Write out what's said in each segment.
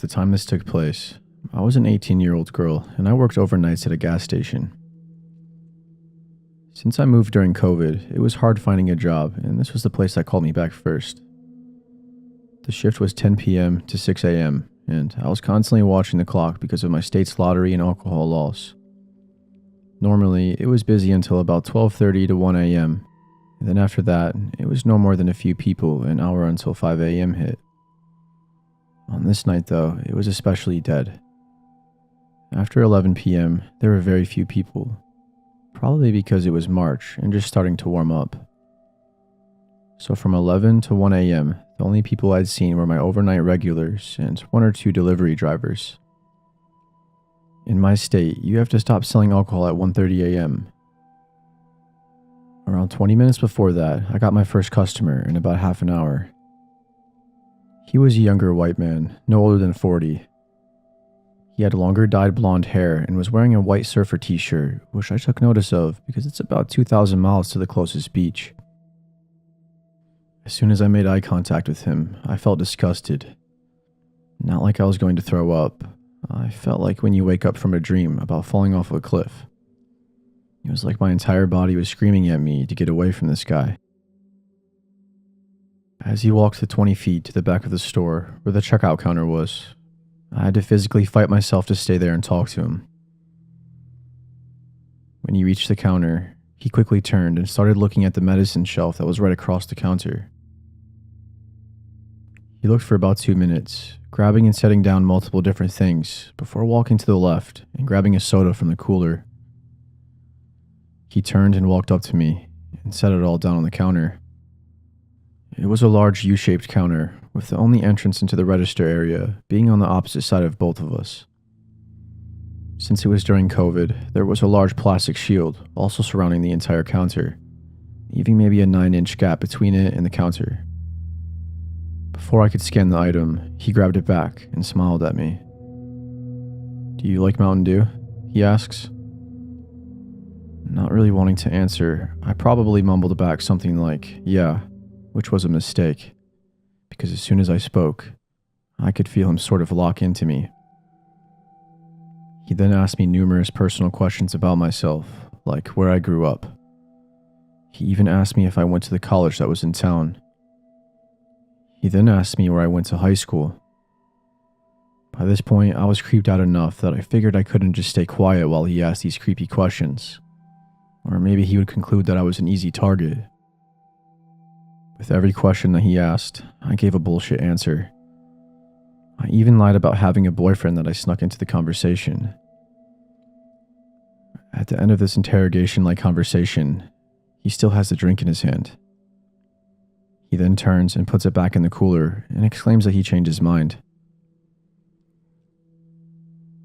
the time this took place, I was an 18-year-old girl and I worked overnights at a gas station. Since I moved during COVID, it was hard finding a job, and this was the place that called me back first. The shift was 10 p.m. to 6 a.m., and I was constantly watching the clock because of my state's lottery and alcohol laws. Normally, it was busy until about 12:30 to 1 a.m., and then after that, it was no more than a few people an hour until 5 a.m. hit. On this night, though, it was especially dead. After 11 p.m., there were very few people, probably because it was March and just starting to warm up. So from 11 to 1 a.m., the only people I'd seen were my overnight regulars and one or two delivery drivers. In my state, you have to stop selling alcohol at 1:30 a.m. Around 20 minutes before that, I got my first customer in about half an hour. He was a younger white man, no older than 40. He had longer dyed blonde hair and was wearing a white surfer t-shirt, which I took notice of because it's about 2,000 miles to the closest beach. As soon as I made eye contact with him, I felt disgusted. Not like I was going to throw up. I felt like when you wake up from a dream about falling off a cliff. It was like my entire body was screaming at me to get away from this guy. As he walked the 20 feet to the back of the store where the checkout counter was, I had to physically fight myself to stay there and talk to him. When he reached the counter, he quickly turned and started looking at the medicine shelf that was right across the counter. He looked for about 2 minutes, grabbing and setting down multiple different things before walking to the left and grabbing a soda from the cooler. He turned and walked up to me and set it all down on the counter. It was a large U-shaped counter, with the only entrance into the register area being on the opposite side of both of us. Since it was during COVID, there was a large plastic shield also surrounding the entire counter, leaving maybe a 9-inch gap between it and the counter. Before I could scan the item, he grabbed it back and smiled at me. "Do you like Mountain Dew?" he asks. Not really wanting to answer, I probably mumbled back something like, "Yeah," which was a mistake, because as soon as I spoke, I could feel him sort of lock into me. He then asked me numerous personal questions about myself, like where I grew up. He even asked me if I went to the college that was in town. He then asked me where I went to high school. By this point, I was creeped out enough that I figured I couldn't just stay quiet while he asked these creepy questions. Or maybe he would conclude that I was an easy target. With every question that he asked, I gave a bullshit answer. I even lied about having a boyfriend that I snuck into the conversation. At the end of this interrogation-like conversation, he still has the drink in his hand. He then turns and puts it back in the cooler and exclaims that he changed his mind.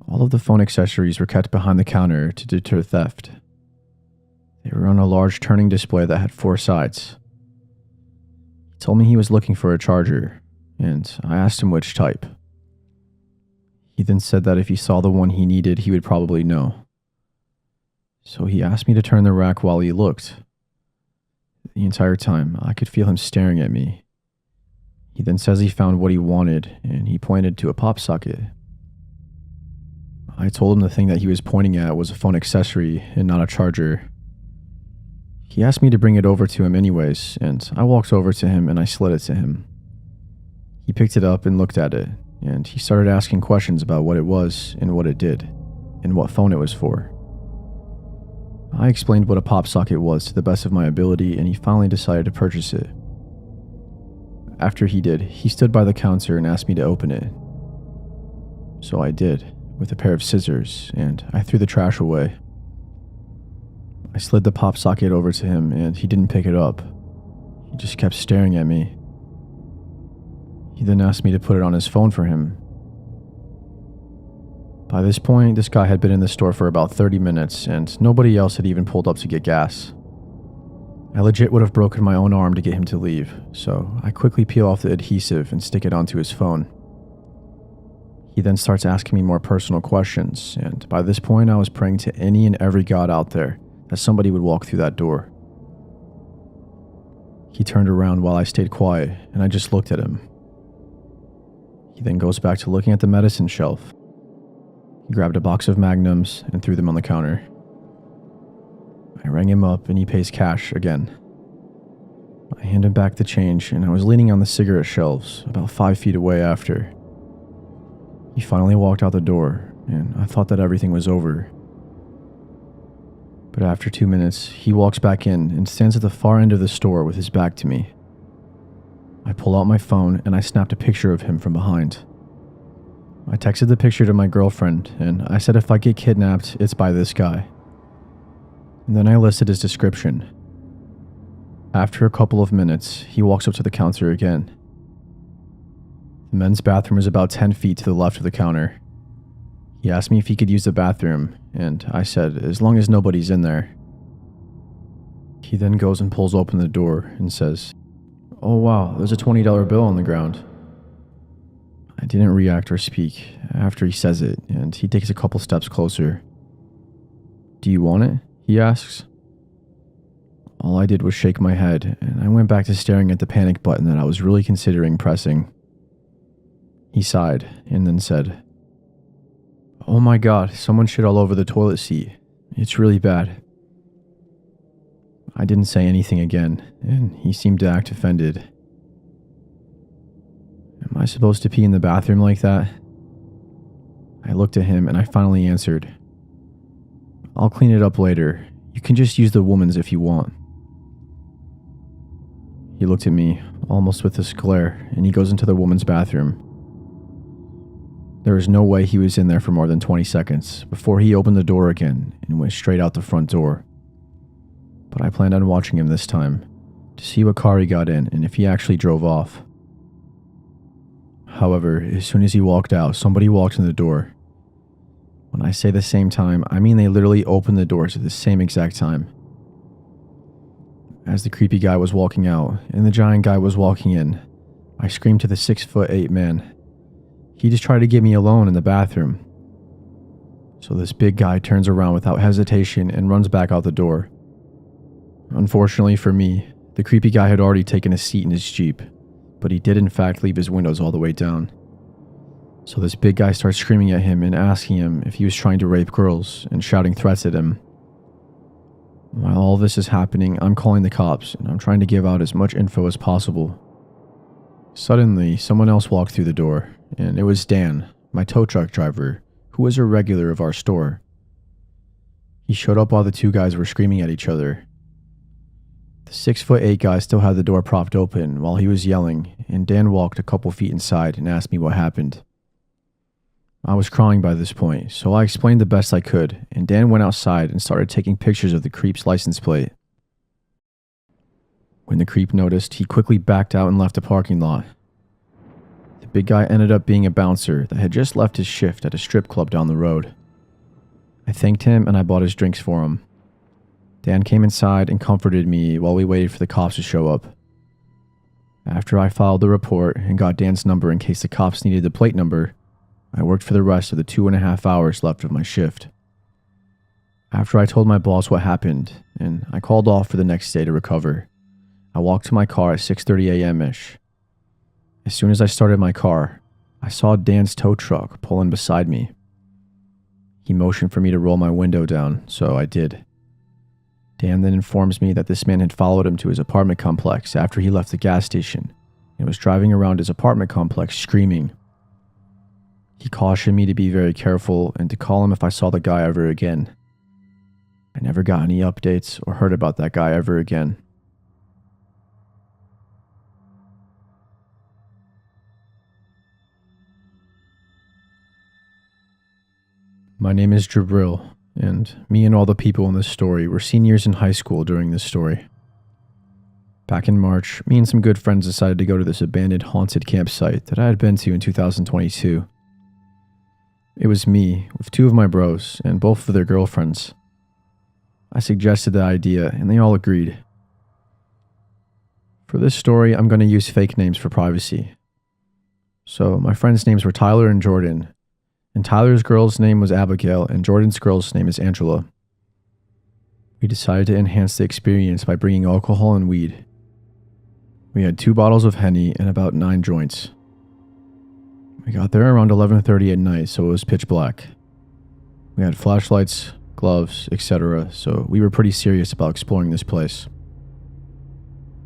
All of the phone accessories were kept behind the counter to deter theft. They were on a large turning display that had 4 sides. He told me he was looking for a charger, and I asked him which type. He then said that if he saw the one he needed, he would probably know. So he asked me to turn the rack while he looked. The entire time, I could feel him staring at me. He then says he found what he wanted, and he pointed to a pop socket. I told him the thing that he was pointing at was a phone accessory and not a charger. He asked me to bring it over to him anyways, and I walked over to him and I slid it to him. He picked it up and looked at it, and he started asking questions about what it was and what it did, and what phone it was for. I explained what a pop socket was to the best of my ability, and he finally decided to purchase it. After he did, he stood by the counter and asked me to open it. So I did, with a pair of scissors, and I threw the trash away. I slid the pop socket over to him, and he didn't pick it up. He just kept staring at me. He then asked me to put it on his phone for him. By this point, this guy had been in the store for about 30 minutes, and nobody else had even pulled up to get gas. I legit would have broken my own arm to get him to leave, so I quickly peel off the adhesive and stick it onto his phone. He then starts asking me more personal questions, and by this point I was praying to any and every god out there that somebody would walk through that door. He turned around while I stayed quiet, and I just looked at him. He then goes back to looking at the medicine shelf. He grabbed a box of Magnums and threw them on the counter. I rang him up and he pays cash again. I hand him back the change and I was leaning on the cigarette shelves about 5 feet away after. He finally walked out the door and I thought that everything was over. But after 2 minutes, he walks back in and stands at the far end of the store with his back to me. I pull out my phone and I snapped a picture of him from behind. I texted the picture to my girlfriend and I said if I get kidnapped, it's by this guy. And then I listed his description. After a couple of minutes, he walks up to the counter again. The men's bathroom is about 10 feet to the left of the counter. He asked me if he could use the bathroom, and I said, as long as nobody's in there. He then goes and pulls open the door and says, "Oh wow, there's a $20 bill on the ground." I didn't react or speak after he says it, and he takes a couple steps closer. "Do you want it?" he asks. All I did was shake my head, and I went back to staring at the panic button that I was really considering pressing. He sighed, and then said, "Oh my god, someone shit all over the toilet seat. It's really bad." I didn't say anything again, and he seemed to act offended. "Am I supposed to pee in the bathroom like that?" I looked at him and I finally answered, "I'll clean it up later. You can just use the woman's if you want." He looked at me, almost with this glare, and he goes into the woman's bathroom. There is no way he was in there for more than 20 seconds before he opened the door again and went straight out the front door. But I planned on watching him this time, to see what car he got in and if he actually drove off. However, as soon as he walked out, somebody walked in the door. When I say the same time, I mean they literally opened the doors at the same exact time. As the creepy guy was walking out and the giant guy was walking in, I screamed to the 6'8" man. He just tried to get me alone in the bathroom. So this big guy turns around without hesitation and runs back out the door. Unfortunately for me, the creepy guy had already taken a seat in his Jeep, but he did in fact leave his windows all the way down. So this big guy starts screaming at him and asking him if he was trying to rape girls and shouting threats at him. While all this is happening, I'm calling the cops and I'm trying to give out as much info as possible. Suddenly, someone else walked through the door, and it was Dan, my tow truck driver, who was a regular of our store. He showed up while the two guys were screaming at each other. The 6'8" guy still had the door propped open while he was yelling, and Dan walked a couple feet inside and asked me what happened. I was crying by this point, so I explained the best I could, and Dan went outside and started taking pictures of the creep's license plate. When the creep noticed, he quickly backed out and left the parking lot. The big guy ended up being a bouncer that had just left his shift at a strip club down the road. I thanked him and I bought his drinks for him. Dan came inside and comforted me while we waited for the cops to show up. After I filed the report and got Dan's number in case the cops needed the plate number, I worked for the rest of the 2.5 hours left of my shift. After I told my boss what happened, and I called off for the next day to recover, I walked to my car at 6:30 a.m.-ish. As soon as I started my car, I saw Dan's tow truck pull in beside me. He motioned for me to roll my window down, so I did. Dan then informs me that this man had followed him to his apartment complex after he left the gas station and was driving around his apartment complex screaming. He cautioned me to be very careful and to call him if I saw the guy ever again. I never got any updates or heard about that guy ever again. My name is Jabril, and me and all the people in this story were seniors in high school during this story. Back in March, me and some good friends decided to go to this abandoned haunted campsite that I had been to in 2022. It was me, with two of my bros, and both of their girlfriends. I suggested the idea, and they all agreed. For this story, I'm going to use fake names for privacy. So, my friends' names were Tyler and Jordan, and Tyler's girl's name was Abigail, and Jordan's girl's name is Angela. We decided to enhance the experience by bringing alcohol and weed. We had 2 bottles of Henny and about 9 joints. We got there around 11:30 at night, so it was pitch black. We had flashlights, gloves, etc., so we were pretty serious about exploring this place.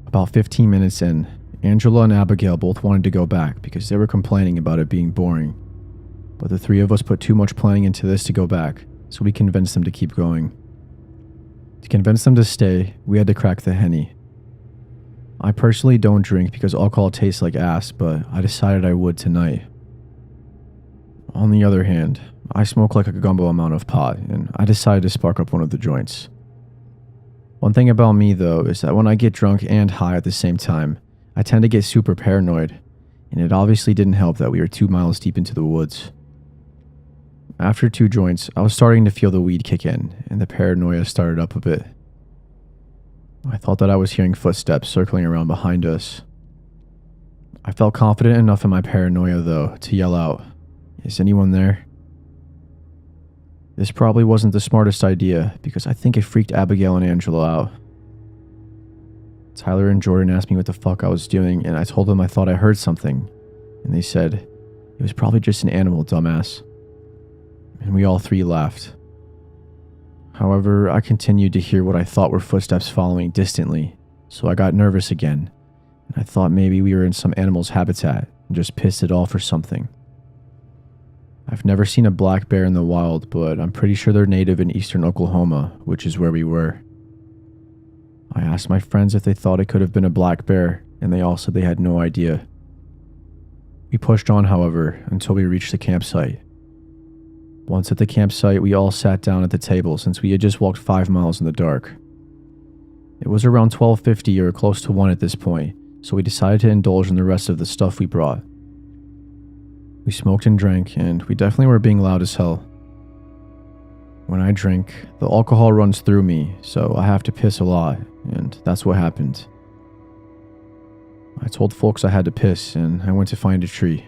About 15 minutes in, Angela and Abigail both wanted to go back because they were complaining about it being boring. But the three of us put too much planning into this to go back, so we convinced them to keep going. To convince them to stay, we had to crack the Henny. I personally don't drink because alcohol tastes like ass, but I decided I would tonight. On the other hand, I smoke like a gumbo amount of pot, and I decided to spark up one of the joints. One thing about me though is that when I get drunk and high at the same time, I tend to get super paranoid, and it obviously didn't help that we were 2 miles deep into the woods. After 2 joints, I was starting to feel the weed kick in, and the paranoia started up a bit. I thought that I was hearing footsteps circling around behind us. I felt confident enough in my paranoia though to yell out, "Is anyone there?" This probably wasn't the smartest idea because I think it freaked Abigail and Angela out. Tyler and Jordan asked me what the fuck I was doing, and I told them I thought I heard something, and they said, "It was probably just an animal, dumbass." And we all 3 laughed. However, I continued to hear what I thought were footsteps following distantly, so I got nervous again, and I thought maybe we were in some animal's habitat and just pissed it off or something. I've never seen a black bear in the wild, but I'm pretty sure they're native in eastern Oklahoma, which is where we were. I asked my friends if they thought it could have been a black bear, and they all said they had no idea. We pushed on, however, until we reached the campsite. Once at the campsite, we all sat down at the table since we had just walked 5 miles in the dark. It was around 12:50 or close to 1 at this point, so we decided to indulge in the rest of the stuff we brought. We smoked and drank, and we definitely were being loud as hell. When I drink, the alcohol runs through me, so I have to piss a lot, and that's what happened. I told folks I had to piss, and I went to find a tree.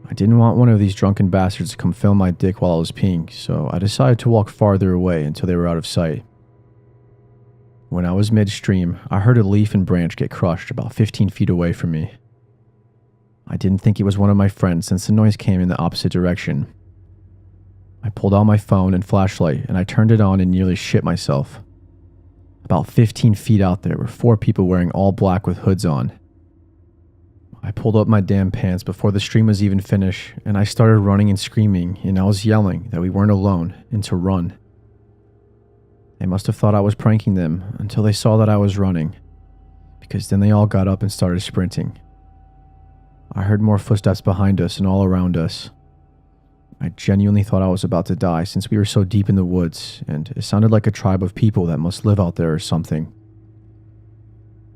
I didn't want one of these drunken bastards to come film my dick while I was peeing, so I decided to walk farther away until they were out of sight. When I was midstream, I heard a leaf and branch get crushed about 15 feet away from me. I didn't think it was one of my friends since the noise came in the opposite direction. I pulled out my phone and flashlight and I turned it on and nearly shit myself. About 15 feet out there were 4 people wearing all black with hoods on. I pulled up my damn pants before the stream was even finished, and I started running and screaming, and I was yelling that we weren't alone and to run. They must have thought I was pranking them until they saw that I was running, because then they all got up and started sprinting. I heard more footsteps behind us and all around us. I genuinely thought I was about to die since we were so deep in the woods, and it sounded like a tribe of people that must live out there or something.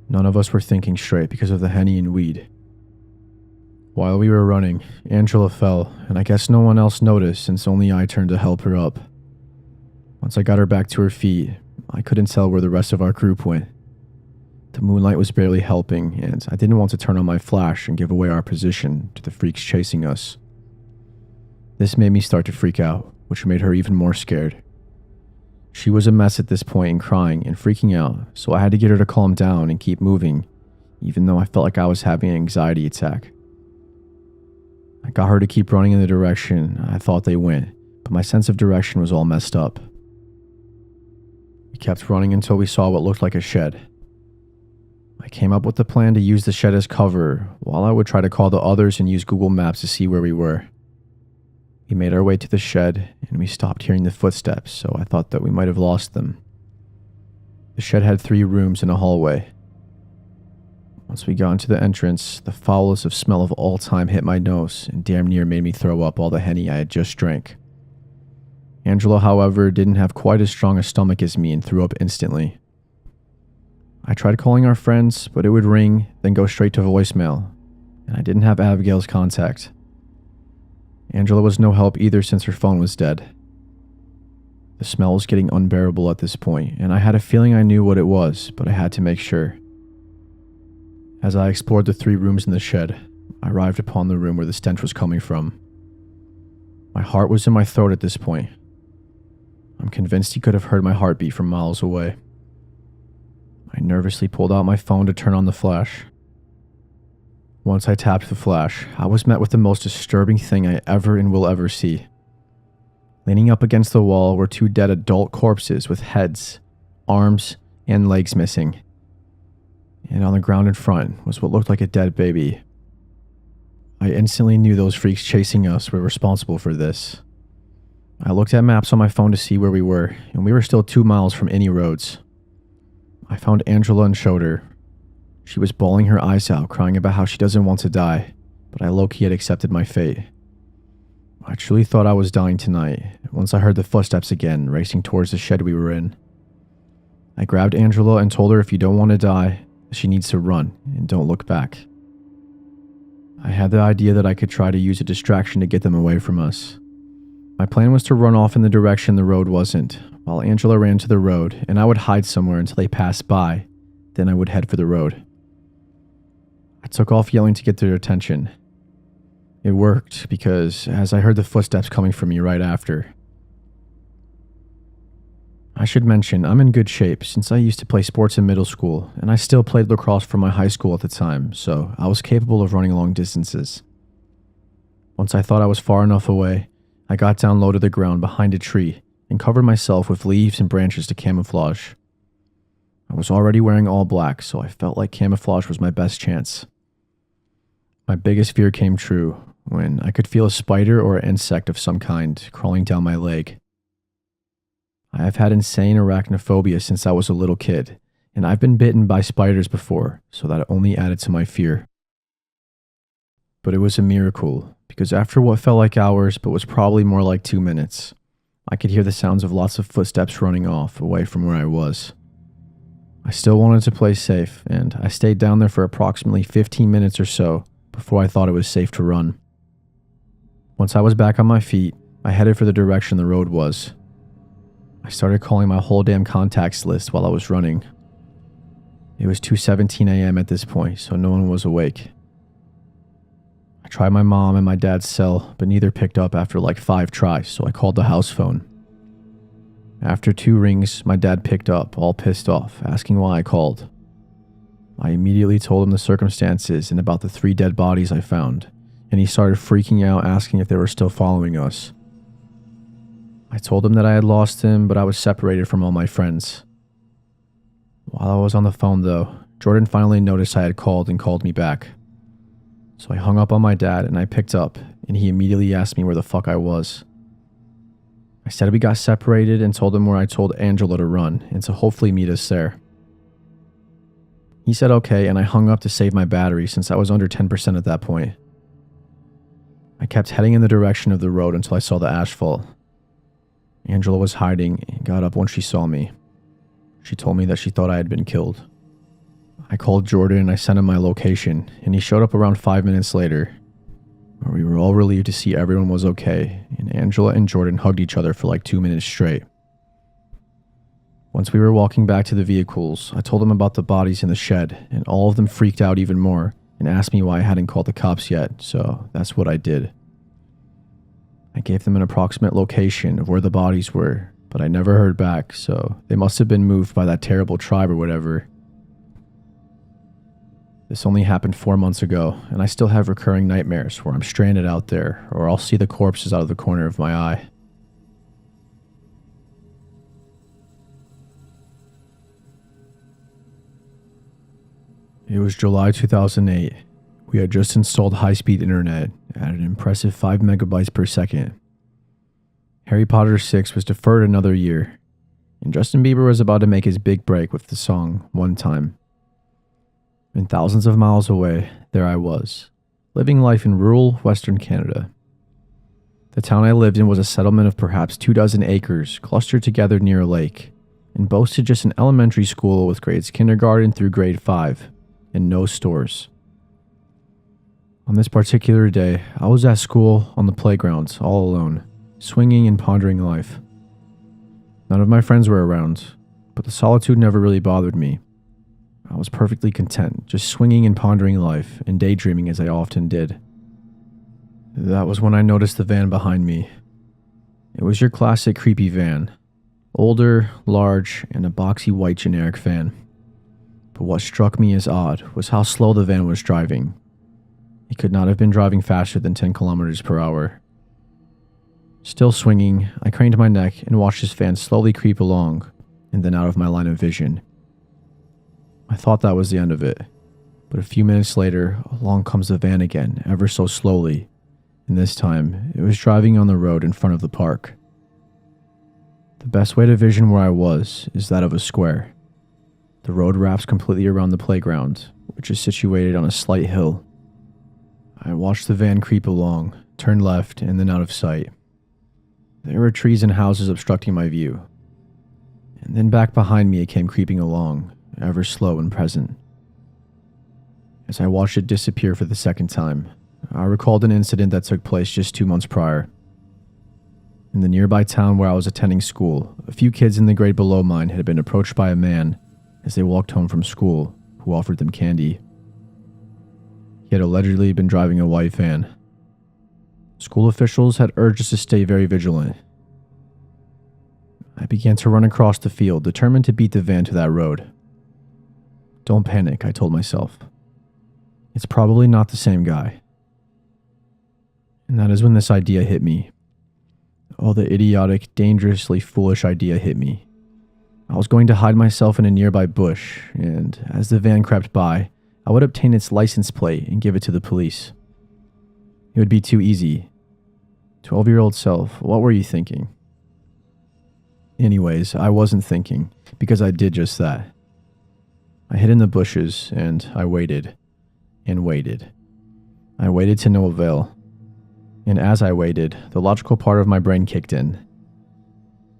None of us were thinking straight because of the Henny and weed. While we were running, Angela fell, and I guess no one else noticed since only I turned to help her up. Once I got her back to her feet, I couldn't tell where the rest of our group went. The moonlight was barely helping, and I didn't want to turn on my flash and give away our position to the freaks chasing us. This made me start to freak out, which made her even more scared. She was a mess at this point and crying and freaking out, so I had to get her to calm down and keep moving, even though I felt like I was having an anxiety attack. I got her to keep running in the direction I thought they went, but my sense of direction was all messed up. We kept running until we saw what looked like a shed. I came up with the plan to use the shed as cover, while I would try to call the others and use Google Maps to see where we were. We made our way to the shed, and we stopped hearing the footsteps, so I thought that we might have lost them. The shed had 3 rooms and a hallway. Once we got into the entrance, the foulest of smell of all time hit my nose and damn near made me throw up all the Henny I had just drank. Angela, however, didn't have quite as strong a stomach as me and threw up instantly. I tried calling our friends, but it would ring, then go straight to voicemail, and I didn't have Abigail's contact. Angela was no help either since her phone was dead. The smell was getting unbearable at this point, and I had a feeling I knew what it was, but I had to make sure. As I explored the 3 rooms in the shed, I arrived upon the room where the stench was coming from. My heart was in my throat at this point. I'm convinced he could have heard my heartbeat from miles away. I nervously pulled out my phone to turn on the flash. Once I tapped the flash, I was met with the most disturbing thing I ever and will ever see. Leaning up against the wall were two dead adult corpses with heads, arms, and legs missing. And on the ground in front was what looked like a dead baby. I instantly knew those freaks chasing us were responsible for this. I looked at maps on my phone to see where we were, and we were still 2 miles from any roads. I found Angela and showed her. She was bawling her eyes out, crying about how she doesn't want to die, but I low-key had accepted my fate. I truly thought I was dying tonight, once I heard the footsteps again, racing towards the shed we were in. I grabbed Angela and told her if you don't want to die, she needs to run, and don't look back. I had the idea that I could try to use a distraction to get them away from us. My plan was to run off in the direction the road wasn't, while Angela ran to the road, and I would hide somewhere until they passed by, then I would head for the road. I took off yelling to get their attention. It worked, because as I heard the footsteps coming from me right after. I should mention, I'm in good shape since I used to play sports in middle school, and I still played lacrosse for my high school at the time, so I was capable of running long distances. Once I thought I was far enough away, I got down low to the ground behind a tree and covered myself with leaves and branches to camouflage. I was already wearing all black, so I felt like camouflage was my best chance. My biggest fear came true when I could feel a spider or an insect of some kind crawling down my leg. I have had insane arachnophobia since I was a little kid, and I've been bitten by spiders before, so that only added to my fear. But it was a miracle, because after what felt like hours but was probably more like 2 minutes, I could hear the sounds of lots of footsteps running off away from where I was. I still wanted to play safe, and I stayed down there for approximately 15 minutes or so before I thought it was safe to run. Once I was back on my feet, I headed for the direction the road was. I started calling my whole damn contacts list while I was running. It was 2:17 a.m. at this point, so no one was awake. I tried my mom and my dad's cell, but neither picked up after like 5 tries, so I called the house phone. After 2 rings, my dad picked up, all pissed off, asking why I called. I immediately told him the circumstances and about the 3 dead bodies I found, and he started freaking out, asking if they were still following us. I told him that I had lost him, but I was separated from all my friends. While I was on the phone though, Jordan finally noticed I had called and called me back. So I hung up on my dad and I picked up, and he immediately asked me where the fuck I was. I said we got separated and told him where I told Angela to run and to hopefully meet us there. He said okay, and I hung up to save my battery since I was under 10% at that point. I kept heading in the direction of the road until I saw the asphalt. Angela was hiding and got up when she saw me. She told me that she thought I had been killed. I called Jordan and I sent him my location, and he showed up around 5 minutes later. We were all relieved to see everyone was okay, and Angela and Jordan hugged each other for like 2 minutes straight. Once we were walking back to the vehicles, I told them about the bodies in the shed, and all of them freaked out even more and asked me why I hadn't called the cops yet, so that's what I did. I gave them an approximate location of where the bodies were, but I never heard back, so they must have been moved by that terrible tribe or whatever. This only happened 4 months ago, and I still have recurring nightmares where I'm stranded out there, or I'll see the corpses out of the corner of my eye. It was July 2008. We had just installed high-speed internet at an impressive 5 megabytes per second. Harry Potter 6 was deferred another year, and Justin Bieber was about to make his big break with the song One Time. And thousands of miles away, there I was, living life in rural Western Canada. The town I lived in was a settlement of perhaps 24 acres clustered together near a lake, and boasted just an elementary school with grades kindergarten through grade 5, and no stores. On this particular day, I was at school on the playground, all alone, swinging and pondering life. None of my friends were around, but the solitude never really bothered me. I was perfectly content, just swinging and pondering life, and daydreaming as I often did. That was when I noticed the van behind me. It was your classic creepy van. Older, large, and a boxy white generic van. But what struck me as odd was how slow the van was driving. He could not have been driving faster than 10 kilometers per hour. Still swinging, I craned my neck and watched his van slowly creep along and then out of my line of vision. I thought that was the end of it, but a few minutes later, along comes the van again, ever so slowly, and this time, it was driving on the road in front of the park. The best way to vision where I was is that of a square. The road wraps completely around the playground, which is situated on a slight hill. I watched the van creep along, turn left, and then out of sight. There were trees and houses obstructing my view. And then back behind me it came creeping along, ever slow and present. As I watched it disappear for the second time, I recalled an incident that took place just 2 months prior. In the nearby town where I was attending school, a few kids in the grade below mine had been approached by a man as they walked home from school who offered them candy. He had allegedly been driving a white van. School officials had urged us to stay very vigilant. I began to run across the field, determined to beat the van to that road. Don't panic, I told myself. It's probably not the same guy. And that is when this idea hit me. Oh, the idiotic, dangerously foolish idea hit me. I was going to hide myself in a nearby bush, and as the van crept by, I would obtain its license plate and give it to the police. It would be too easy. 12-year-old self, what were you thinking? Anyways, I wasn't thinking, because I did just that. I hid in the bushes, and I waited, and waited. I waited to no avail. And as I waited, the logical part of my brain kicked in.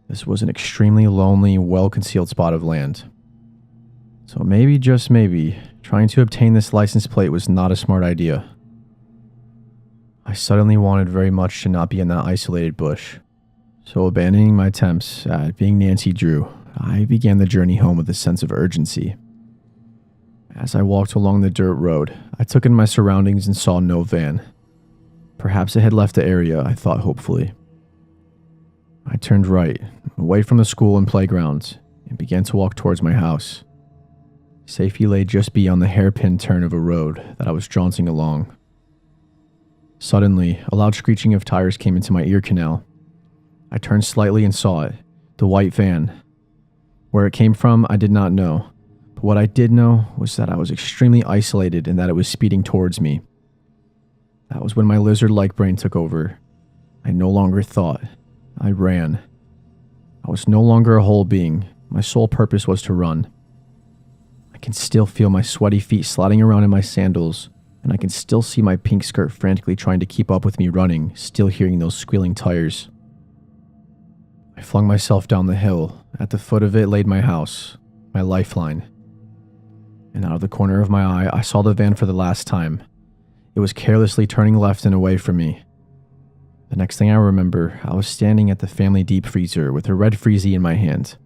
This was an extremely lonely, well-concealed spot of land. So maybe, just maybe, trying to obtain this license plate was not a smart idea. I suddenly wanted very much to not be in that isolated bush. So abandoning my attempts at being Nancy Drew, I began the journey home with a sense of urgency. As I walked along the dirt road, I took in my surroundings and saw no van. Perhaps it had left the area, I thought hopefully. I turned right, away from the school and playgrounds, and began to walk towards my house. Safety lay just beyond the hairpin turn of a road that I was jaunting along. Suddenly, a loud screeching of tires came into my ear canal. I turned slightly and saw it, the white van. Where it came from, I did not know, but what I did know was that I was extremely isolated and that it was speeding towards me. That was when my lizard-like brain took over. I no longer thought. I ran. I was no longer a whole being. My sole purpose was to run. I can still feel my sweaty feet sliding around in my sandals, and I can still see my pink skirt frantically trying to keep up with me running, still hearing those squealing tires. I flung myself down the hill. At the foot of it laid my house, my lifeline. And out of the corner of my eye, I saw the van for the last time. It was carelessly turning left and away from me. The next thing I remember, I was standing at the family deep freezer with a red freezy in my hand.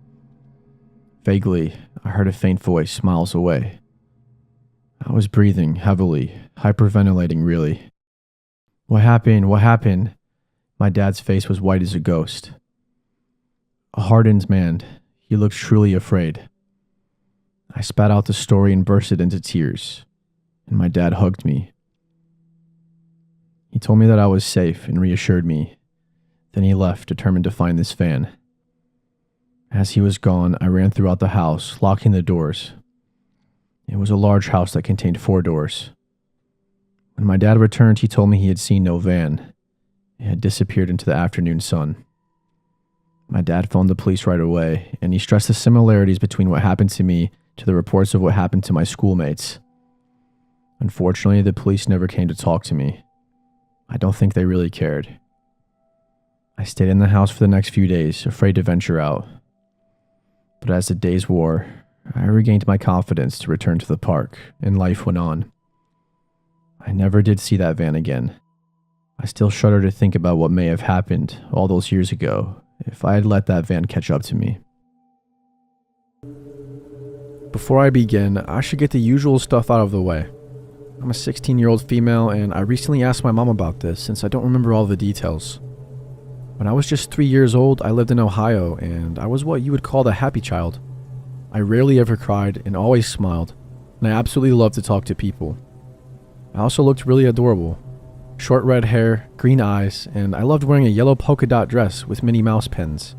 Vaguely, I heard a faint voice miles away. I was breathing heavily, hyperventilating really. What happened? What happened? My dad's face was white as a ghost. A hardened man, he looked truly afraid. I spat out the story and bursted into tears, and my dad hugged me. He told me that I was safe and reassured me. Then he left, determined to find this van. As he was gone, I ran throughout the house, locking the doors. It was a large house that contained 4 doors. When my dad returned, he told me he had seen no van. It had disappeared into the afternoon sun. My dad phoned the police right away, and he stressed the similarities between what happened to me to the reports of what happened to my schoolmates. Unfortunately, the police never came to talk to me. I don't think they really cared. I stayed in the house for the next few days, afraid to venture out. But as the days wore, I regained my confidence to return to the park, and life went on. I never did see that van again. I still shudder to think about what may have happened all those years ago if I had let that van catch up to me. Before I begin, I should get the usual stuff out of the way. I'm a 16-year-old female, and I recently asked my mom about this since I don't remember all the details. When I was just 3 years old, I lived in Ohio, and I was what you would call the happy child. I rarely ever cried and always smiled, and I absolutely loved to talk to people. I also looked really adorable. Short red hair, green eyes, and I loved wearing a yellow polka dot dress with Minnie Mouse pins.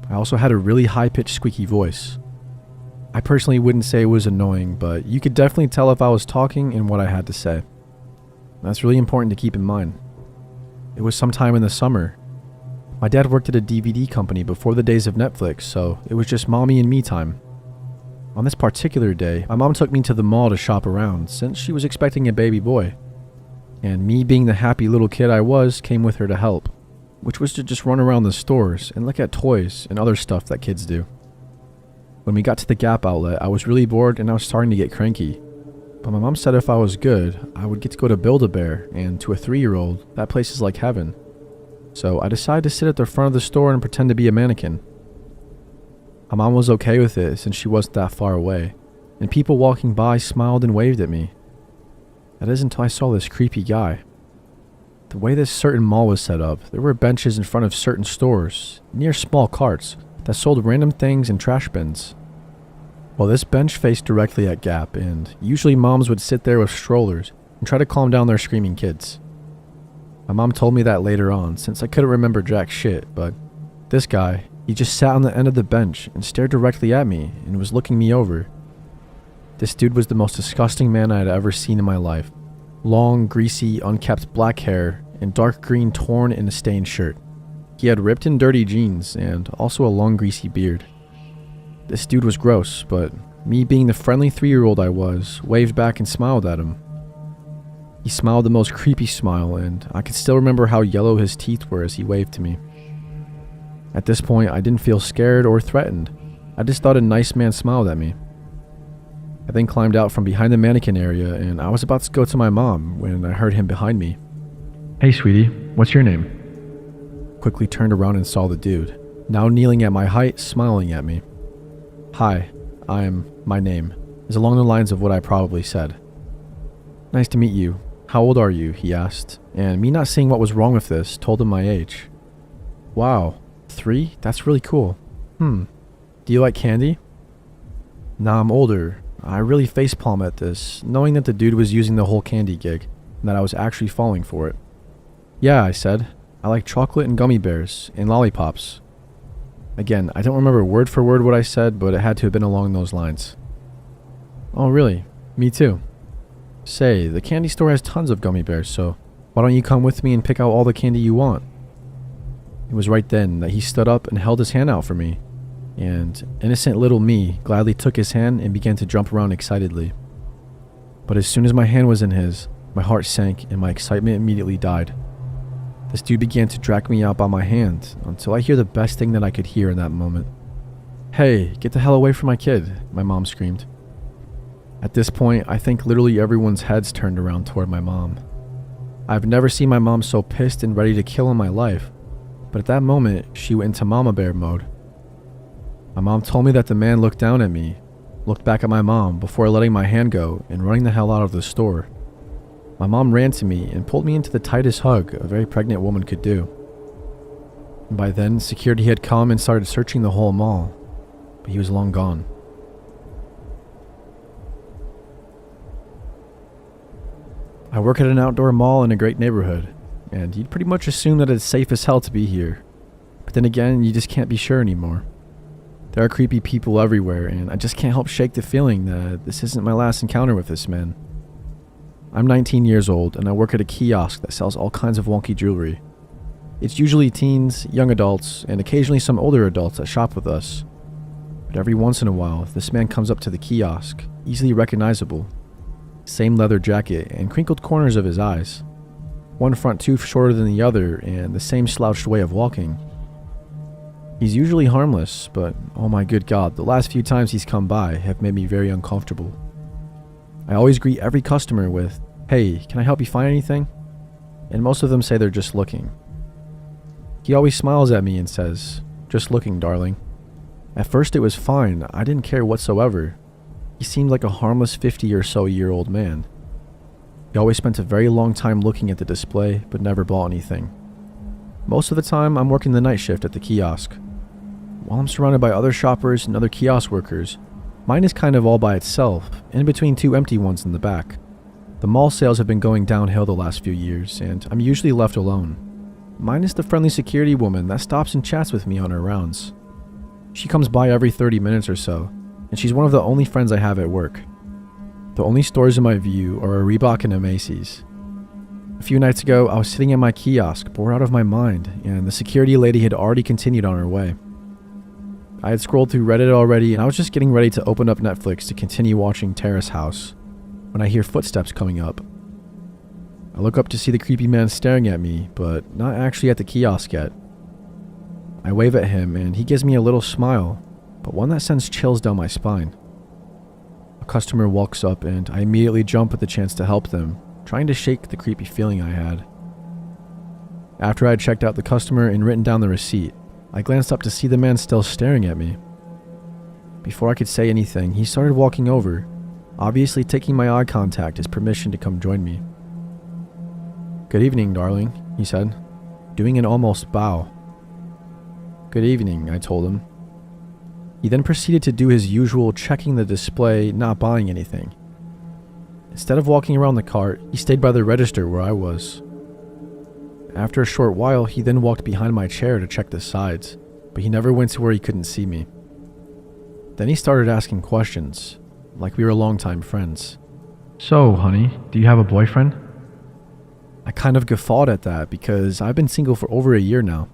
I also had a really high-pitched squeaky voice. I personally wouldn't say it was annoying, but you could definitely tell if I was talking and what I had to say. That's really important to keep in mind. It was sometime in the summer. My dad worked at a DVD company before the days of Netflix, so it was just mommy and me time. On this particular day, my mom took me to the mall to shop around since she was expecting a baby boy. And me, being the happy little kid I was, came with her to help, which was to just run around the stores and look at toys and other stuff that kids do. When we got to the Gap outlet, I was really bored and I was starting to get cranky. But my mom said if I was good, I would get to go to Build-A-Bear, and to a 3-year-old, that place is like heaven. So I decided to sit at the front of the store and pretend to be a mannequin. My mom was okay with it since she wasn't that far away, and people walking by smiled and waved at me. That is until I saw this creepy guy. The way this certain mall was set up, there were benches in front of certain stores, near small carts, that sold random things in trash bins. Well, this bench faced directly at Gap, and usually moms would sit there with strollers and try to calm down their screaming kids. My mom told me that later on, since I couldn't remember jack shit, but this guy, he just sat on the end of the bench and stared directly at me and was looking me over. This dude was the most disgusting man I had ever seen in my life. Long, greasy, unkempt black hair and dark green torn and stained shirt. He had ripped and dirty jeans and also a long greasy beard. This dude was gross, but me, being the friendly 3-year-old I was, waved back and smiled at him. He smiled the most creepy smile, and I could still remember how yellow his teeth were as he waved to me. At this point, I didn't feel scared or threatened. I just thought a nice man smiled at me. I then climbed out from behind the mannequin area, and I was about to go to my mom when I heard him behind me. "Hey sweetie, what's your name?" Quickly turned around and saw the dude, now kneeling at my height, smiling at me. "Hi, my name," is along the lines of what I probably said. "Nice to meet you. How old are you?" he asked, and me not seeing what was wrong with this, told him my age. "Wow, 3? That's really cool. Do you like candy?" "Nah, I'm older." I really facepalm at this, knowing that the dude was using the whole candy gig, and that I was actually falling for it. "Yeah," I said. "I like chocolate and gummy bears, and lollipops." Again, I don't remember word for word what I said, but it had to have been along those lines. "Oh really? Me too. Say, the candy store has tons of gummy bears, so why don't you come with me and pick out all the candy you want?" It was right then that he stood up and held his hand out for me, and innocent little me gladly took his hand and began to jump around excitedly. But as soon as my hand was in his, my heart sank and my excitement immediately died. This dude began to drag me out by my hand until I hear the best thing that I could hear in that moment. "Hey, get the hell away from my kid," my mom screamed. At this point, I think literally everyone's heads turned around toward my mom. I've never seen my mom so pissed and ready to kill in my life, but at that moment, she went into mama bear mode. My mom told me that the man looked down at me, looked back at my mom before letting my hand go and running the hell out of the store. My mom ran to me and pulled me into the tightest hug a very pregnant woman could do. And by then, security had come and started searching the whole mall, but he was long gone. I work at an outdoor mall in a great neighborhood, and you'd pretty much assume that it's safe as hell to be here. But then again, you just can't be sure anymore. There are creepy people everywhere, and I just can't help shake the feeling that this isn't my last encounter with this man. I'm 19 years old, and I work at a kiosk that sells all kinds of wonky jewelry. It's usually teens, young adults, and occasionally some older adults that shop with us. But every once in a while, this man comes up to the kiosk, easily recognizable. Same leather jacket and crinkled corners of his eyes. One front tooth shorter than the other, and the same slouched way of walking. He's usually harmless, but oh my good god, the last few times he's come by have made me very uncomfortable. I always greet every customer with, "Hey, can I help you find anything?" And most of them say they're just looking. He always smiles at me and says, "Just looking, darling." At first it was fine, I didn't care whatsoever. He seemed like a harmless 50 or so year old man. He always spent a very long time looking at the display, but never bought anything. Most of the time, I'm working the night shift at the kiosk. While I'm surrounded by other shoppers and other kiosk workers, mine is kind of all by itself, in between two empty ones in the back. The mall sales have been going downhill the last few years, and I'm usually left alone, minus the friendly security woman that stops and chats with me on her rounds. She comes by every 30 minutes or so, and she's one of the only friends I have at work. The only stores in my view are a Reebok and a Macy's. A few nights ago, I was sitting at my kiosk, bored out of my mind, and the security lady had already continued on her way. I had scrolled through Reddit already, and I was just getting ready to open up Netflix to continue watching Terrace House, when I hear footsteps coming up. I look up to see the creepy man staring at me, but not actually at the kiosk yet. I wave at him, and he gives me a little smile, but one that sends chills down my spine. A customer walks up, and I immediately jump at the chance to help them, trying to shake the creepy feeling I had. After I had checked out the customer and written down the receipt, I glanced up to see the man still staring at me. Before I could say anything, he started walking over, obviously taking my eye contact as permission to come join me. "Good evening, darling," he said, doing an almost bow. "Good evening," I told him. He then proceeded to do his usual checking the display, not buying anything. Instead of walking around the cart, he stayed by the register where I was. After a short while, he then walked behind my chair to check the sides, but he never went to where he couldn't see me. Then he started asking questions, like we were longtime friends. "So, honey, do you have a boyfriend?" I kind of guffawed at that because I've been single for over a year now.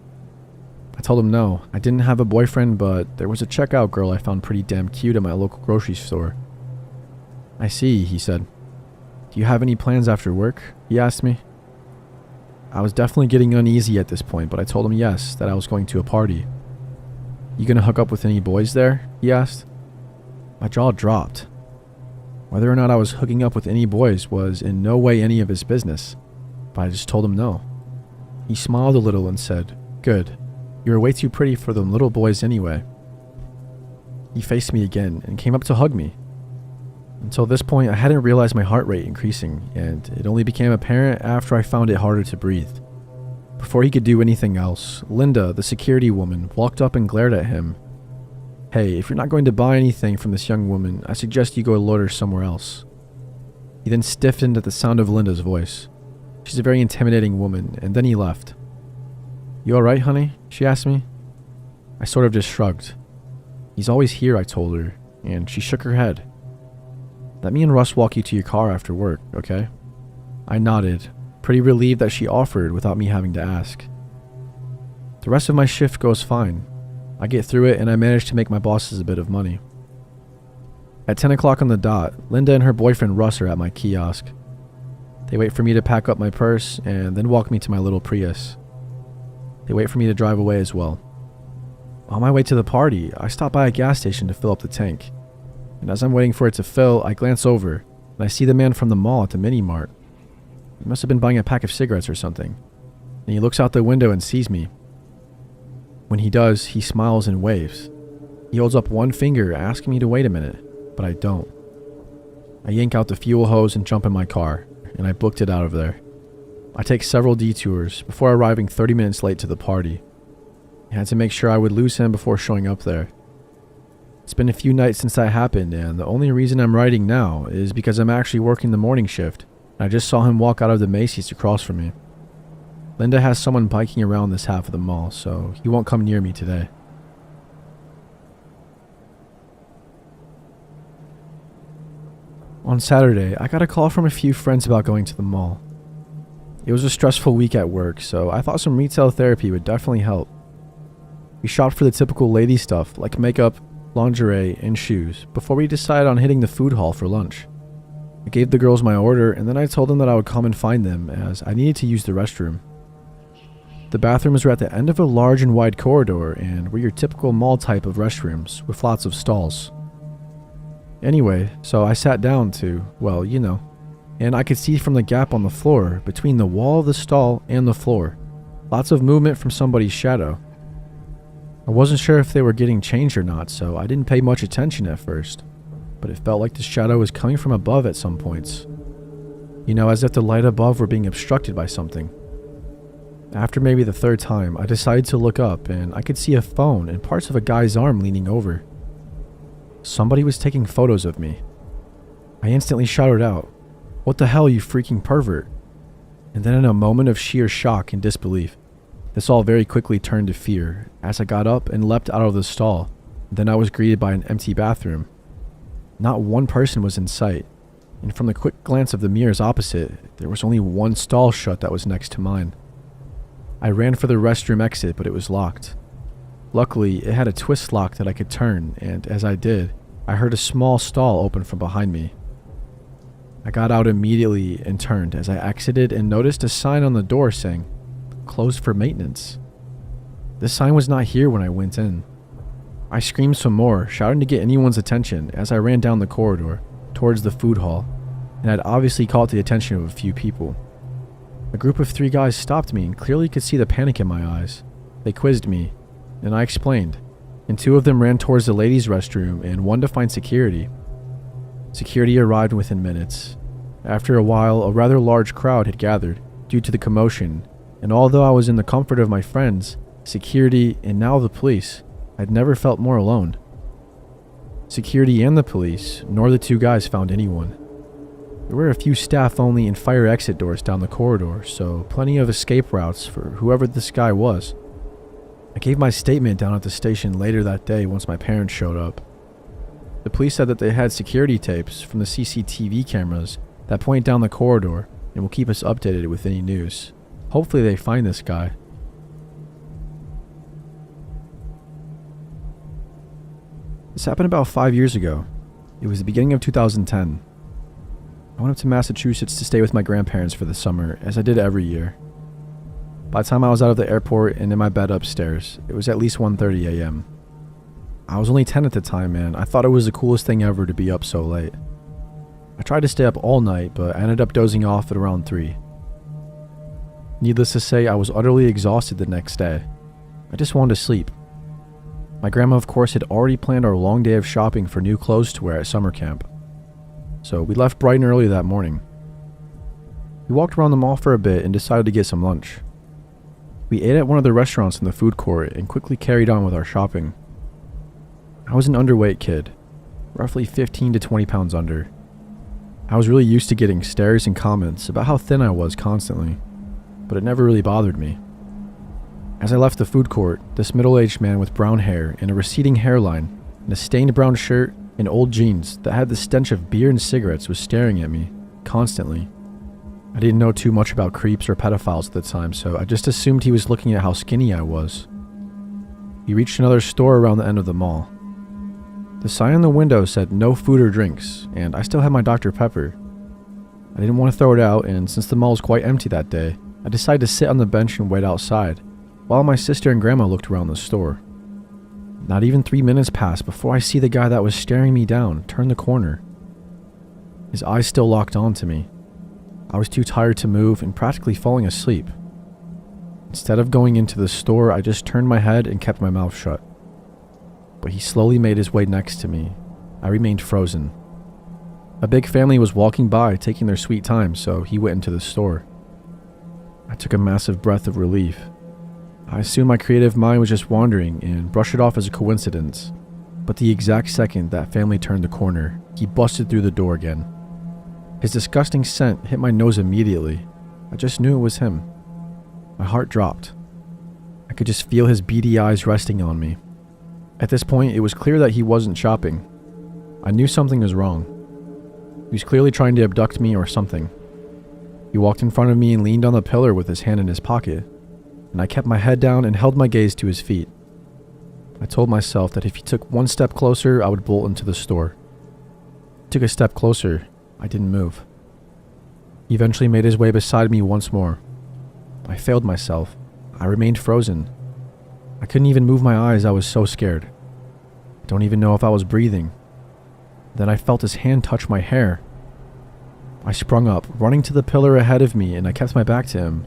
I told him no, I didn't have a boyfriend, but there was a checkout girl I found pretty damn cute at my local grocery store. "I see," he said. "Do you have any plans after work?" he asked me. I was definitely getting uneasy at this point, but I told him yes, that I was going to a party. "You gonna hook up with any boys there?" he asked. My jaw dropped. Whether or not I was hooking up with any boys was in no way any of his business, but I just told him no. He smiled a little and said, "Good. You're way too pretty for them little boys anyway." He faced me again and came up to hug me. Until this point, I hadn't realized my heart rate increasing, and it only became apparent after I found it harder to breathe. Before he could do anything else, Linda, the security woman, walked up and glared at him. "Hey, if you're not going to buy anything from this young woman, I suggest you go loiter somewhere else." He then stiffened at the sound of Linda's voice. She's a very intimidating woman, and then he left. "You alright, honey?" she asked me. I sort of just shrugged. "He's always here," I told her, and she shook her head. "Let me and Russ walk you to your car after work, okay?" I nodded, pretty relieved that she offered without me having to ask. The rest of my shift goes fine. I get through it and I manage to make my bosses a bit of money. At 10 o'clock on the dot, Linda and her boyfriend Russ are at my kiosk. They wait for me to pack up my purse and then walk me to my little Prius. They wait for me to drive away as well. On my way to the party, I stop by a gas station to fill up the tank. And as I'm waiting for it to fill, I glance over, and I see the man from the mall at the mini-mart. He must have been buying a pack of cigarettes or something, and he looks out the window and sees me. When he does, he smiles and waves. He holds up one finger, asking me to wait a minute, but I don't. I yank out the fuel hose and jump in my car, and I booked it out of there. I take several detours before arriving 30 minutes late to the party. I had to make sure I would lose him before showing up there. It's been a few nights since that happened, and the only reason I'm writing now is because I'm actually working the morning shift, and I just saw him walk out of the Macy's across from me. Linda has someone biking around this half of the mall, so he won't come near me today. On Saturday, I got a call from a few friends about going to the mall. It was a stressful week at work, so I thought some retail therapy would definitely help. We shopped for the typical lady stuff like makeup, lingerie, and shoes before we decided on hitting the food hall for lunch. I gave the girls my order and then I told them that I would come and find them as I needed to use the restroom. The bathrooms were at the end of a large and wide corridor and were your typical mall type of restrooms with lots of stalls. Anyway, so I sat down to, well, you know, and I could see from the gap on the floor between the wall of the stall and the floor, lots of movement from somebody's shadow. I wasn't sure if they were getting changed or not, so I didn't pay much attention at first, but it felt like the shadow was coming from above at some points. You know, as if the light above were being obstructed by something. After maybe the third time, I decided to look up and I could see a phone and parts of a guy's arm leaning over. Somebody was taking photos of me. I instantly shouted out, "What the hell, you freaking pervert?" And then in a moment of sheer shock and disbelief, this all very quickly turned to fear as I got up and leapt out of the stall. Then I was greeted by an empty bathroom. Not one person was in sight, and from the quick glance of the mirrors opposite, there was only one stall shut that was next to mine. I ran for the restroom exit, but it was locked. Luckily, it had a twist lock that I could turn, and as I did, I heard a small stall open from behind me. I got out immediately and turned as I exited and noticed a sign on the door saying, "Closed for maintenance." This sign was not here when I went in. I screamed some more, shouting to get anyone's attention as I ran down the corridor towards the food hall, and had obviously caught the attention of a few people. A group of 3 guys stopped me and clearly could see the panic in my eyes. They quizzed me, and I explained, and 2 of them ran towards the ladies' restroom and one to find security. Security arrived within minutes. After a while, a rather large crowd had gathered due to the commotion, and although I was in the comfort of my friends, security, and now the police, I'd never felt more alone. Security and the police, nor the 2 guys found anyone. There were a few staff-only and fire exit doors down the corridor, so plenty of escape routes for whoever this guy was. I gave my statement down at the station later that day once my parents showed up. The police said that they had security tapes from the CCTV cameras that point down the corridor and will keep us updated with any news. Hopefully they find this guy. This happened about 5 years ago. It was the beginning of 2010. I went up to Massachusetts to stay with my grandparents for the summer, as I did every year. By the time I was out of the airport and in my bed upstairs, it was at least 1:30 a.m. I was only 10 at the time, and I thought it was the coolest thing ever to be up so late. I tried to stay up all night, but I ended up dozing off at around 3. Needless to say, I was utterly exhausted the next day. I just wanted to sleep. My grandma, of course, had already planned our long day of shopping for new clothes to wear at summer camp. So we left bright and early that morning. We walked around the mall for a bit and decided to get some lunch. We ate at one of the restaurants in the food court and quickly carried on with our shopping. I was an underweight kid, roughly 15 to 20 pounds under. I was really used to getting stares and comments about how thin I was constantly, but it never really bothered me. As I left the food court, this middle-aged man with brown hair and a receding hairline and a stained brown shirt and old jeans that had the stench of beer and cigarettes was staring at me, constantly. I didn't know too much about creeps or pedophiles at the time, so I just assumed he was looking at how skinny I was. We reached another store around the end of the mall. The sign on the window said no food or drinks, and I still had my Dr. Pepper. I didn't want to throw it out, and since the mall was quite empty that day, I decided to sit on the bench and wait outside, while my sister and grandma looked around the store. Not even 3 minutes passed before I see the guy that was staring me down turn the corner. His eyes still locked onto me. I was too tired to move and practically falling asleep. Instead of going into the store, I just turned my head and kept my mouth shut. But he slowly made his way next to me. I remained frozen. A big family was walking by, taking their sweet time, so he went into the store. I took a massive breath of relief. I assumed my creative mind was just wandering and brushed it off as a coincidence. But the exact second that family turned the corner, he busted through the door again. His disgusting scent hit my nose immediately. I just knew it was him. My heart dropped. I could just feel his beady eyes resting on me. At this point, it was clear that he wasn't shopping. I knew something was wrong. He was clearly trying to abduct me or something. He walked in front of me and leaned on the pillar with his hand in his pocket, and I kept my head down and held my gaze to his feet. I told myself that if he took one step closer, I would bolt into the store. He took a step closer. I didn't move. He eventually made his way beside me once more. I failed myself. I remained frozen. I couldn't even move my eyes, I was so scared. I don't even know if I was breathing. Then I felt his hand touch my hair. I sprung up, running to the pillar ahead of me, and I kept my back to him,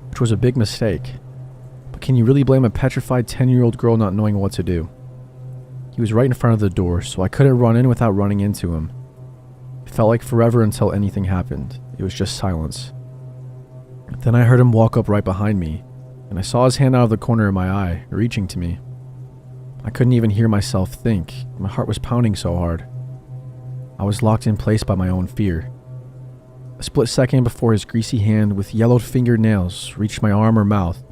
which was a big mistake. But can you really blame a petrified 10-year-old girl not knowing what to do? He was right in front of the door, so I couldn't run in without running into him. It felt like forever until anything happened. It was just silence. Then I heard him walk up right behind me, and I saw his hand out of the corner of my eye, reaching to me. I couldn't even hear myself think. My heart was pounding so hard. I was locked in place by my own fear. A split second before his greasy hand with yellowed fingernails reached my arm or mouth,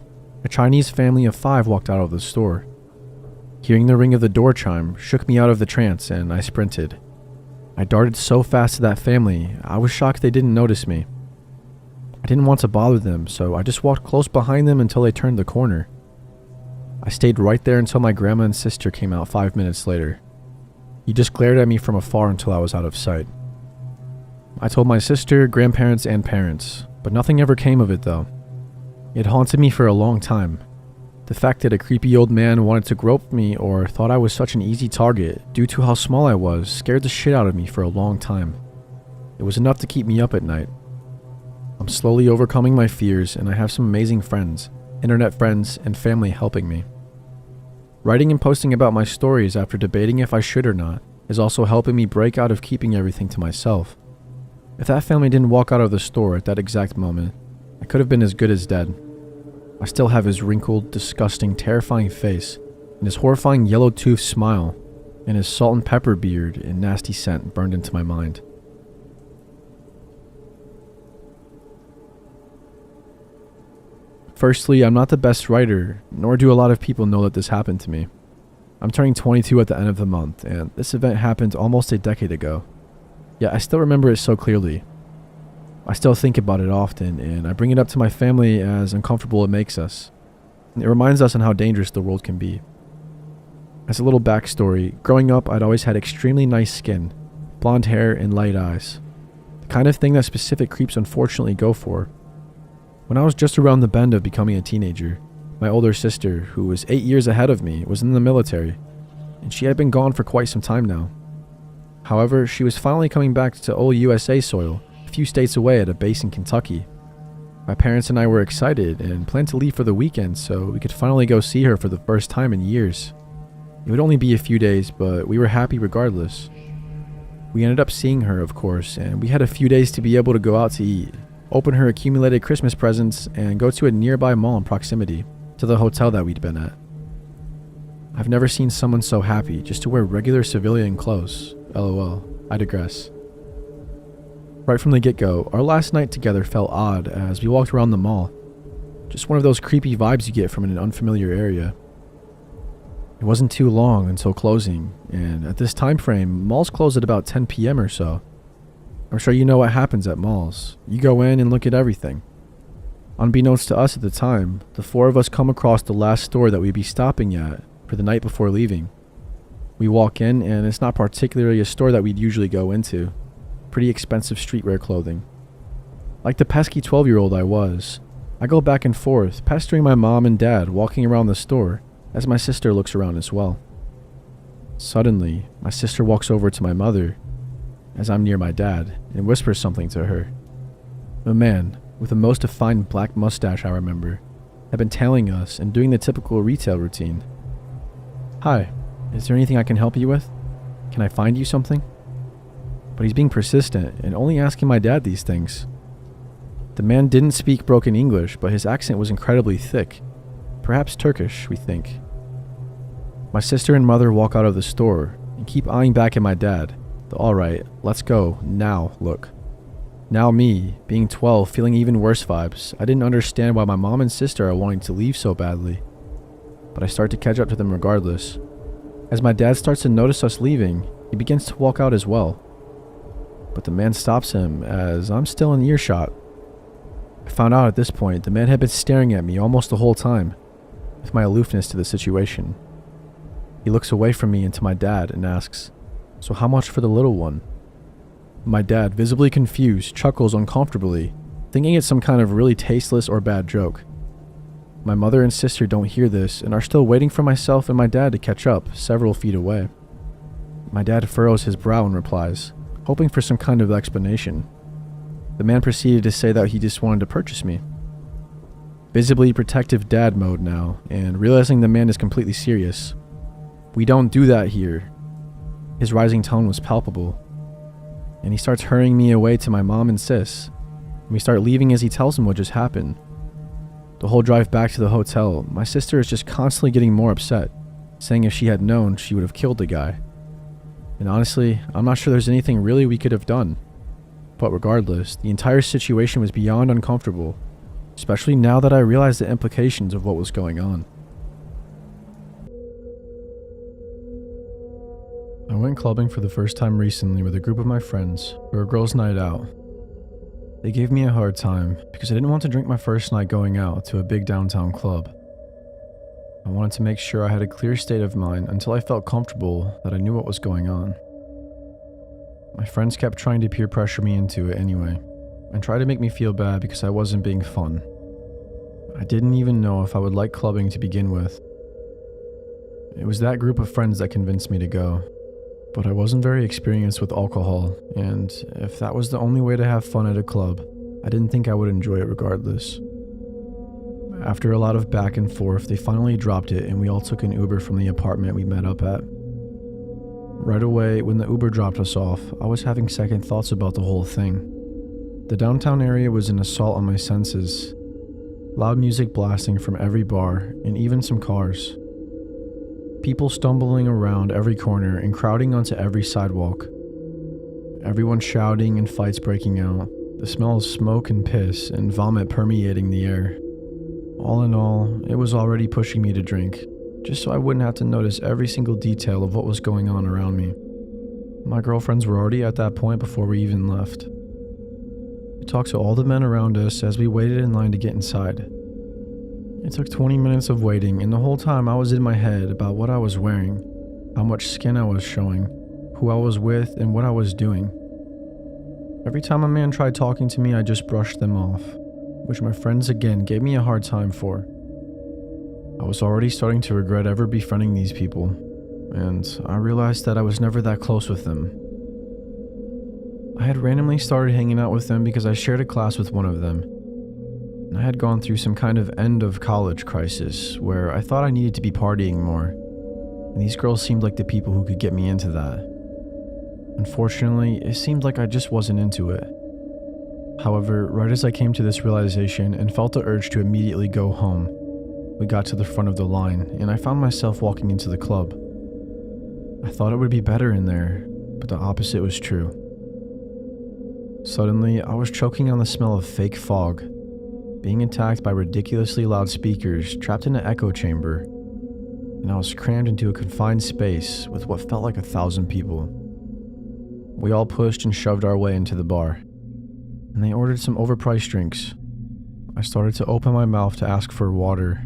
a Chinese family of 5 walked out of the store. Hearing the ring of the door chime shook me out of the trance and I sprinted. I darted so fast to that family, I was shocked they didn't notice me. I didn't want to bother them, so I just walked close behind them until they turned the corner. I stayed right there until my grandma and sister came out 5 minutes later. He just glared at me from afar until I was out of sight. I told my sister, grandparents, and parents, but nothing ever came of it though. It haunted me for a long time. The fact that a creepy old man wanted to grope me or thought I was such an easy target due to how small I was scared the shit out of me for a long time. It was enough to keep me up at night. I'm slowly overcoming my fears and I have some amazing friends, internet friends, and family helping me. Writing and posting about my stories after debating if I should or not is also helping me break out of keeping everything to myself. If that family didn't walk out of the store at that exact moment, I could have been as good as dead. I still have his wrinkled, disgusting, terrifying face, and his horrifying yellow-toothed smile, and his salt and pepper beard and nasty scent burned into my mind. Firstly, I'm not the best writer, nor do a lot of people know that this happened to me. I'm turning 22 at the end of the month, and this event happened almost a decade ago. Yet I still remember it so clearly. I still think about it often, and I bring it up to my family as uncomfortable it makes us. It reminds us on how dangerous the world can be. As a little backstory, growing up I'd always had extremely nice skin, blonde hair, and light eyes. The kind of thing that specific creeps unfortunately go for. When I was just around the bend of becoming a teenager, my older sister, who was 8 years ahead of me, was in the military, and she had been gone for quite some time now. However, she was finally coming back to old USA soil, a few states away at a base in Kentucky. My parents and I were excited and planned to leave for the weekend so we could finally go see her for the first time in years. It would only be a few days, but we were happy regardless. We ended up seeing her, of course, and we had a few days to be able to go out to eat, open her accumulated Christmas presents, and go to a nearby mall in proximity to the hotel that we'd been at. I've never seen someone so happy just to wear regular civilian clothes. LOL. I digress. Right from the get-go, our last night together felt odd as we walked around the mall. Just one of those creepy vibes you get from an unfamiliar area. It wasn't too long until closing, and at this time frame, malls close at about 10 p.m. or so. I'm sure you know what happens at malls. You go in and look at everything. Unbeknownst to us at the time, the 4 of us come across the last store that we'd be stopping at for the night before leaving. We walk in, and it's not particularly a store that we'd usually go into. Pretty expensive streetwear clothing. Like the pesky 12-year-old I was, I go back and forth, pestering my mom and dad walking around the store as my sister looks around as well. Suddenly, my sister walks over to my mother as I'm near my dad and whispers something to her. A man with the most defined black mustache I remember had been tailing us and doing the typical retail routine. "Hi, is there anything I can help you with? Can I find you something?" But he's being persistent and only asking my dad these things. The man didn't speak broken English, but his accent was incredibly thick. Perhaps Turkish, we think. My sister and mother walk out of the store and keep eyeing back at my dad. The "alright, let's go, now" look. Now me, being 12, feeling even worse vibes. I didn't understand why my mom and sister are wanting to leave so badly. But I start to catch up to them regardless. As my dad starts to notice us leaving, he begins to walk out as well. But the man stops him as I'm still in earshot. I found out at this point the man had been staring at me almost the whole time, with my aloofness to the situation. He looks away from me and to my dad and asks, "So how much for the little one?" My dad, visibly confused, chuckles uncomfortably, thinking it's some kind of really tasteless or bad joke. My mother and sister don't hear this and are still waiting for myself and my dad to catch up several feet away. My dad furrows his brow and replies, hoping for some kind of explanation. The man proceeded to say that he just wanted to purchase me. Visibly protective dad mode now, and realizing the man is completely serious. "We don't do that here." His rising tone was palpable, and he starts hurrying me away to my mom and sis, and we start leaving as he tells them what just happened. The whole drive back to the hotel, my sister is just constantly getting more upset, saying if she had known, she would have killed the guy. And honestly, I'm not sure there's anything really we could have done. But regardless, the entire situation was beyond uncomfortable, especially now that I realized the implications of what was going on. I went clubbing for the first time recently with a group of my friends for a girls' night out. They gave me a hard time because I didn't want to drink my first night going out to a big downtown club. I wanted to make sure I had a clear state of mind until I felt comfortable that I knew what was going on. My friends kept trying to peer pressure me into it anyway, and tried to make me feel bad because I wasn't being fun. I didn't even know if I would like clubbing to begin with. It was that group of friends that convinced me to go, but I wasn't very experienced with alcohol, and if that was the only way to have fun at a club, I didn't think I would enjoy it regardless. After a lot of back and forth, they finally dropped it and we all took an Uber from the apartment we met up at. Right away, when the Uber dropped us off, I was having second thoughts about the whole thing. The downtown area was an assault on my senses. Loud music blasting from every bar, and even some cars. People stumbling around every corner and crowding onto every sidewalk. Everyone shouting and fights breaking out. The smell of smoke and piss and vomit permeating the air. All in all, it was already pushing me to drink, just so I wouldn't have to notice every single detail of what was going on around me. My girlfriends were already at that point before we even left. We talked to all the men around us as we waited in line to get inside. It took 20 minutes of waiting, and the whole time I was in my head about what I was wearing, how much skin I was showing, who I was with, and what I was doing. Every time a man tried talking to me, I just brushed them off, which my friends again gave me a hard time for. I was already starting to regret ever befriending these people, and I realized that I was never that close with them. I had randomly started hanging out with them because I shared a class with one of them, and I had gone through some kind of end of college crisis where I thought I needed to be partying more, and these girls seemed like the people who could get me into that. Unfortunately, it seemed like I just wasn't into it. However, right as I came to this realization and felt the urge to immediately go home, we got to the front of the line, and I found myself walking into the club. I thought it would be better in there, but the opposite was true. Suddenly, I was choking on the smell of fake fog, being attacked by ridiculously loud speakers trapped in an echo chamber, and I was crammed into a confined space with what felt like 1,000 people. We all pushed and shoved our way into the bar, and they ordered some overpriced drinks. I started to open my mouth to ask for water,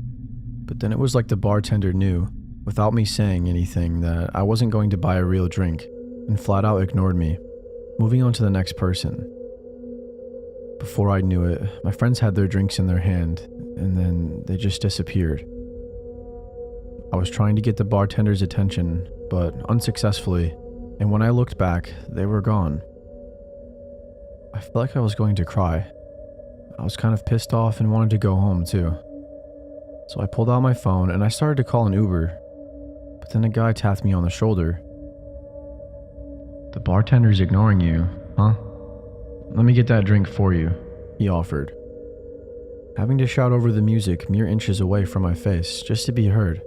but then it was like the bartender knew, without me saying anything, that I wasn't going to buy a real drink, and flat out ignored me, moving on to the next person. Before I knew it, my friends had their drinks in their hand, and then they just disappeared. I was trying to get the bartender's attention, but unsuccessfully, and when I looked back, they were gone. I felt like I was going to cry. I was kind of pissed off and wanted to go home too. So I pulled out my phone and I started to call an Uber, but then a guy tapped me on the shoulder. "The bartender's ignoring you, huh? Let me get that drink for you," he offered. Having to shout over the music mere inches away from my face just to be heard.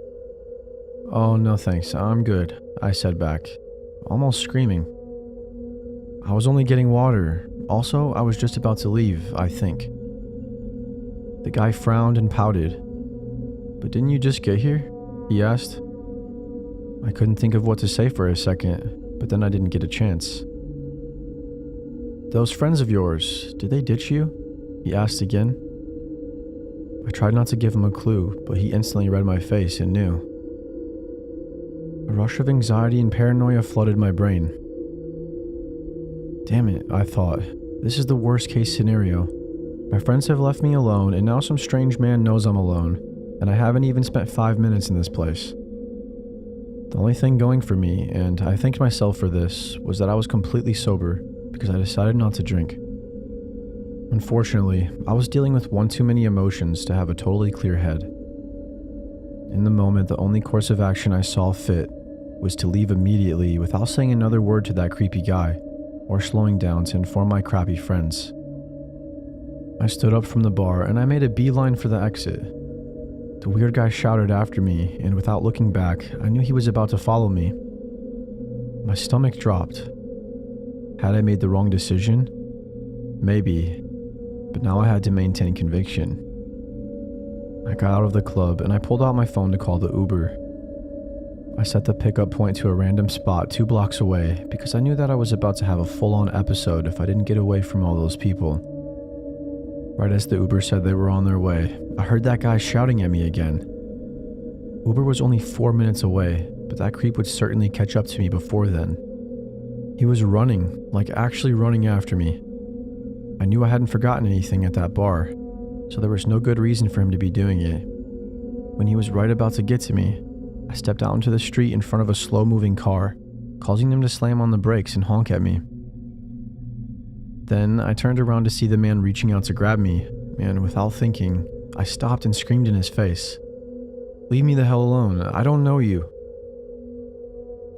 "Oh, no thanks, I'm good," I said back, almost screaming. I was only getting water. Also, I was just about to leave, I think. The guy frowned and pouted. "But didn't you just get here?" he asked. I couldn't think of what to say for a second, but then I didn't get a chance. "Those friends of yours, did they ditch you?" he asked again. I tried not to give him a clue, but he instantly read my face and knew. A rush of anxiety and paranoia flooded my brain. Damn it, I thought. This is the worst case scenario. My friends have left me alone, and now some strange man knows I'm alone, and I haven't even spent 5 minutes in this place. The only thing going for me, and I thanked myself for this, was that I was completely sober because I decided not to drink. Unfortunately, I was dealing with one too many emotions to have a totally clear head. In the moment, the only course of action I saw fit was to leave immediately without saying another word to that creepy guy, or slowing down to inform my crappy friends. I stood up from the bar and I made a beeline for the exit. The weird guy shouted after me, and without looking back, I knew he was about to follow me. My stomach dropped. Had I made the wrong decision? Maybe, but now I had to maintain conviction. I got out of the club and I pulled out my phone to call the Uber. I set the pickup point to a random spot 2 blocks away because I knew that I was about to have a full-on episode if I didn't get away from all those people. Right as the Uber said they were on their way, I heard that guy shouting at me again. Uber was only 4 minutes away, but that creep would certainly catch up to me before then. He was running, like actually running after me. I knew I hadn't forgotten anything at that bar, so there was no good reason for him to be doing it. When he was right about to get to me, I stepped out into the street in front of a slow-moving car, causing them to slam on the brakes and honk at me. Then I turned around to see the man reaching out to grab me, and without thinking, I stopped and screamed in his face. "Leave me the hell alone, I don't know you."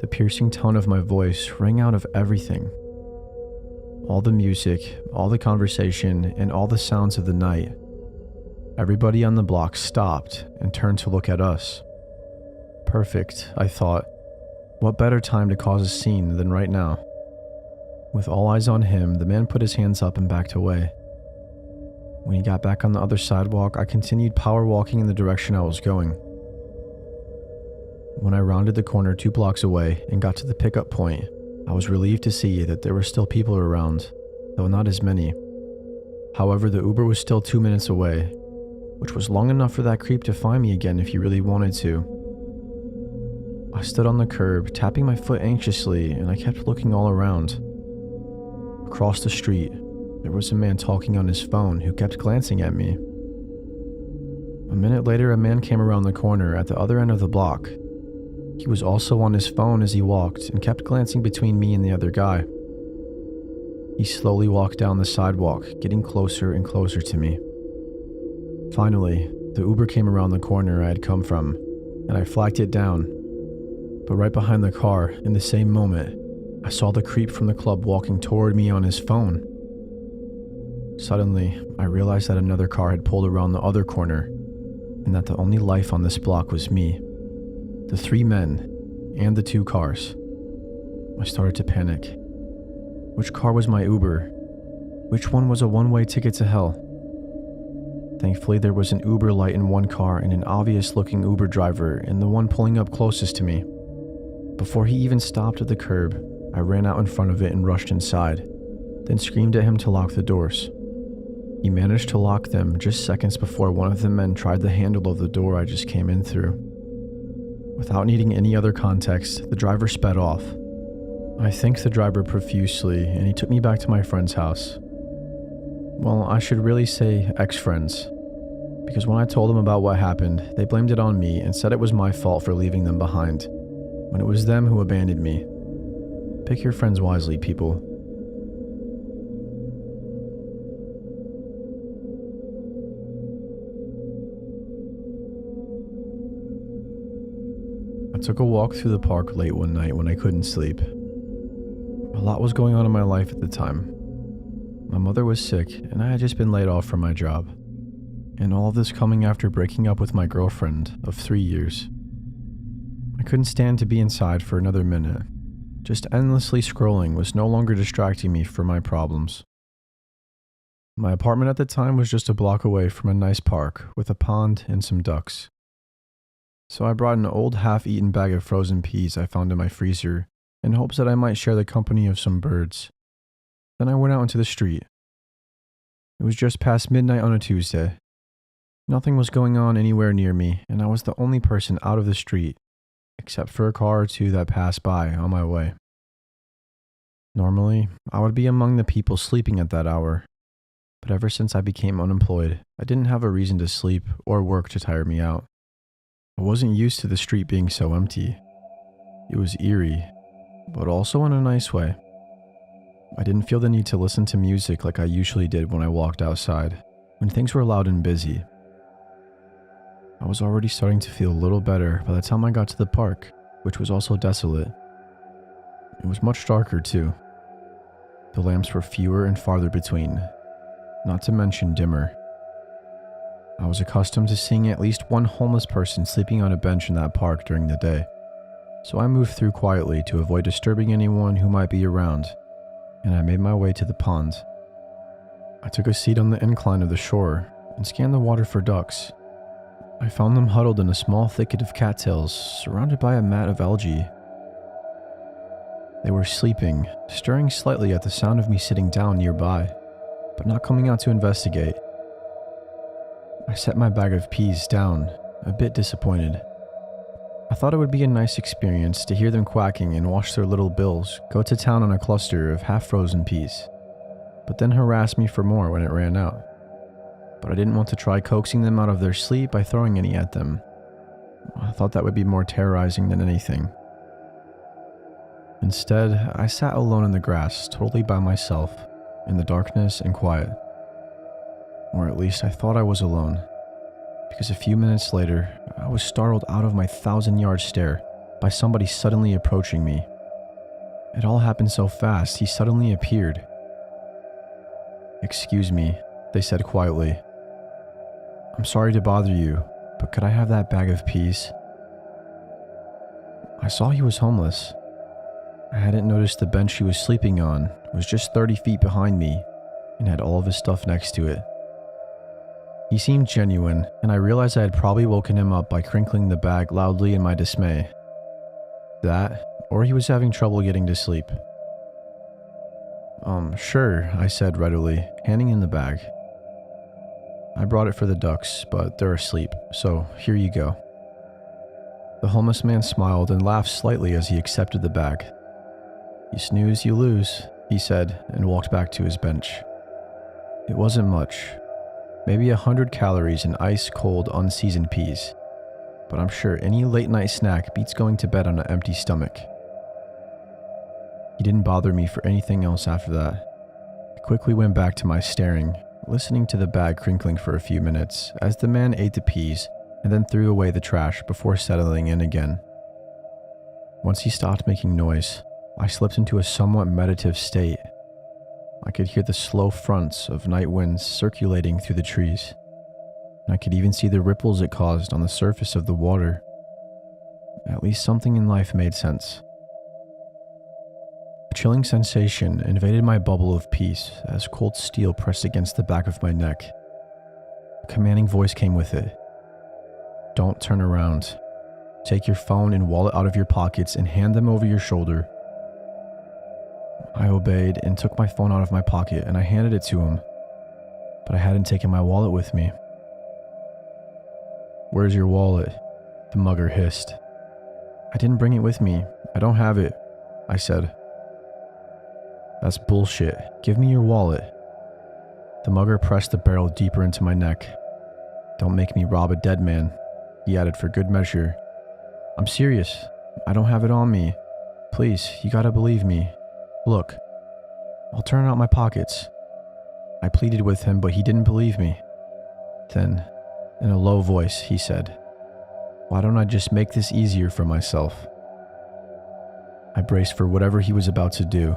The piercing tone of my voice rang out of everything. All the music, all the conversation, and all the sounds of the night. Everybody on the block stopped and turned to look at us. Perfect, I thought. What better time to cause a scene than right now? With all eyes on him, the man put his hands up and backed away. When he got back on the other sidewalk, I continued power walking in the direction I was going. When I rounded the corner 2 blocks away and got to the pickup point, I was relieved to see that there were still people around, though not as many. However, the Uber was still 2 minutes away, which was long enough for that creep to find me again if he really wanted to. I stood on the curb, tapping my foot anxiously, and I kept looking all around. Across the street, there was a man talking on his phone who kept glancing at me. A minute later, a man came around the corner at the other end of the block. He was also on his phone as he walked and kept glancing between me and the other guy. He slowly walked down the sidewalk, getting closer and closer to me. Finally, the Uber came around the corner I had come from, and I flagged it down. But right behind the car, in the same moment, I saw the creep from the club walking toward me on his phone. Suddenly, I realized that another car had pulled around the other corner, and that the only life on this block was me. The 3 men, and the 2 cars. I started to panic. Which car was my Uber? Which one was a one-way ticket to hell? Thankfully, there was an Uber light in one car and an obvious-looking Uber driver in the one pulling up closest to me. Before he even stopped at the curb, I ran out in front of it and rushed inside, then screamed at him to lock the doors. He managed to lock them just seconds before one of the men tried the handle of the door I just came in through. Without needing any other context, the driver sped off. I thanked the driver profusely, and he took me back to my friend's house. Well, I should really say ex-friends, because when I told them about what happened, they blamed it on me and said it was my fault for leaving them behind, when it was them who abandoned me. Pick your friends wisely, people. I took a walk through the park late one night when I couldn't sleep. A lot was going on in my life at the time. My mother was sick, and I had just been laid off from my job. And all of this coming after breaking up with my girlfriend of 3 years. I couldn't stand to be inside for another minute. Just endlessly scrolling was no longer distracting me from my problems. My apartment at the time was just a block away from a nice park with a pond and some ducks. So I brought an old half-eaten bag of frozen peas I found in my freezer in hopes that I might share the company of some birds. Then I went out into the street. It was just past midnight on a Tuesday. Nothing was going on anywhere near me, and I was the only person out of the street, except for a car or 2 that passed by on my way. Normally, I would be among the people sleeping at that hour, but ever since I became unemployed, I didn't have a reason to sleep or work to tire me out. I wasn't used to the street being so empty. It was eerie, but also in a nice way. I didn't feel the need to listen to music like I usually did when I walked outside, when things were loud and busy. I was already starting to feel a little better by the time I got to the park, which was also desolate. It was much darker too. The lamps were fewer and farther between, not to mention dimmer. I was accustomed to seeing at least one homeless person sleeping on a bench in that park during the day, so I moved through quietly to avoid disturbing anyone who might be around, and I made my way to the pond. I took a seat on the incline of the shore and scanned the water for ducks. I found them huddled in a small thicket of cattails, surrounded by a mat of algae. They were sleeping, stirring slightly at the sound of me sitting down nearby, but not coming out to investigate. I set my bag of peas down, a bit disappointed. I thought it would be a nice experience to hear them quacking and watch their little bills go to town on a cluster of half-frozen peas, but then harass me for more when it ran out. But I didn't want to try coaxing them out of their sleep by throwing any at them. I thought that would be more terrorizing than anything. Instead, I sat alone in the grass, totally by myself, in the darkness and quiet. Or at least I thought I was alone, because a few minutes later, I was startled out of my 1,000-yard stare by somebody suddenly approaching me. It all happened so fast, he suddenly appeared. "Excuse me," they said quietly. "I'm sorry to bother you, but could I have that bag of peas?" I saw he was homeless. I hadn't noticed the bench he was sleeping on was just 30 feet behind me and had all of his stuff next to it. He seemed genuine, and I realized I had probably woken him up by crinkling the bag loudly in my dismay. That, or he was having trouble getting to sleep. Sure," I said readily, handing him the bag. "I brought it for the ducks, but they're asleep, so here you go." The homeless man smiled and laughed slightly as he accepted the bag. "You snooze, you lose," he said, and walked back to his bench. It wasn't much. Maybe 100 calories in ice-cold, unseasoned peas. But I'm sure any late-night snack beats going to bed on an empty stomach. He didn't bother me for anything else after that. I quickly went back to my staring, listening to the bag crinkling for a few minutes as the man ate the peas and then threw away the trash before settling in again. Once he stopped making noise, I slipped into a somewhat meditative state. I could hear the slow fronts of night winds circulating through the trees, and I could even see the ripples it caused on the surface of the water. At least something in life made sense. A chilling sensation invaded my bubble of peace as cold steel pressed against the back of my neck. A commanding voice came with it. "Don't turn around. Take your phone and wallet out of your pockets and hand them over your shoulder." I obeyed and took my phone out of my pocket and I handed it to him, but I hadn't taken my wallet with me. "Where's your wallet?" the mugger hissed. "I didn't bring it with me. I don't have it," I said. "That's bullshit. Give me your wallet." The mugger pressed the barrel deeper into my neck. "Don't make me rob a dead man," he added for good measure. "I'm serious. I don't have it on me. Please, you gotta believe me. Look, I'll turn out my pockets." I pleaded with him, but he didn't believe me. Then, in a low voice, he said, "Why don't I just make this easier for myself?" I braced for whatever he was about to do,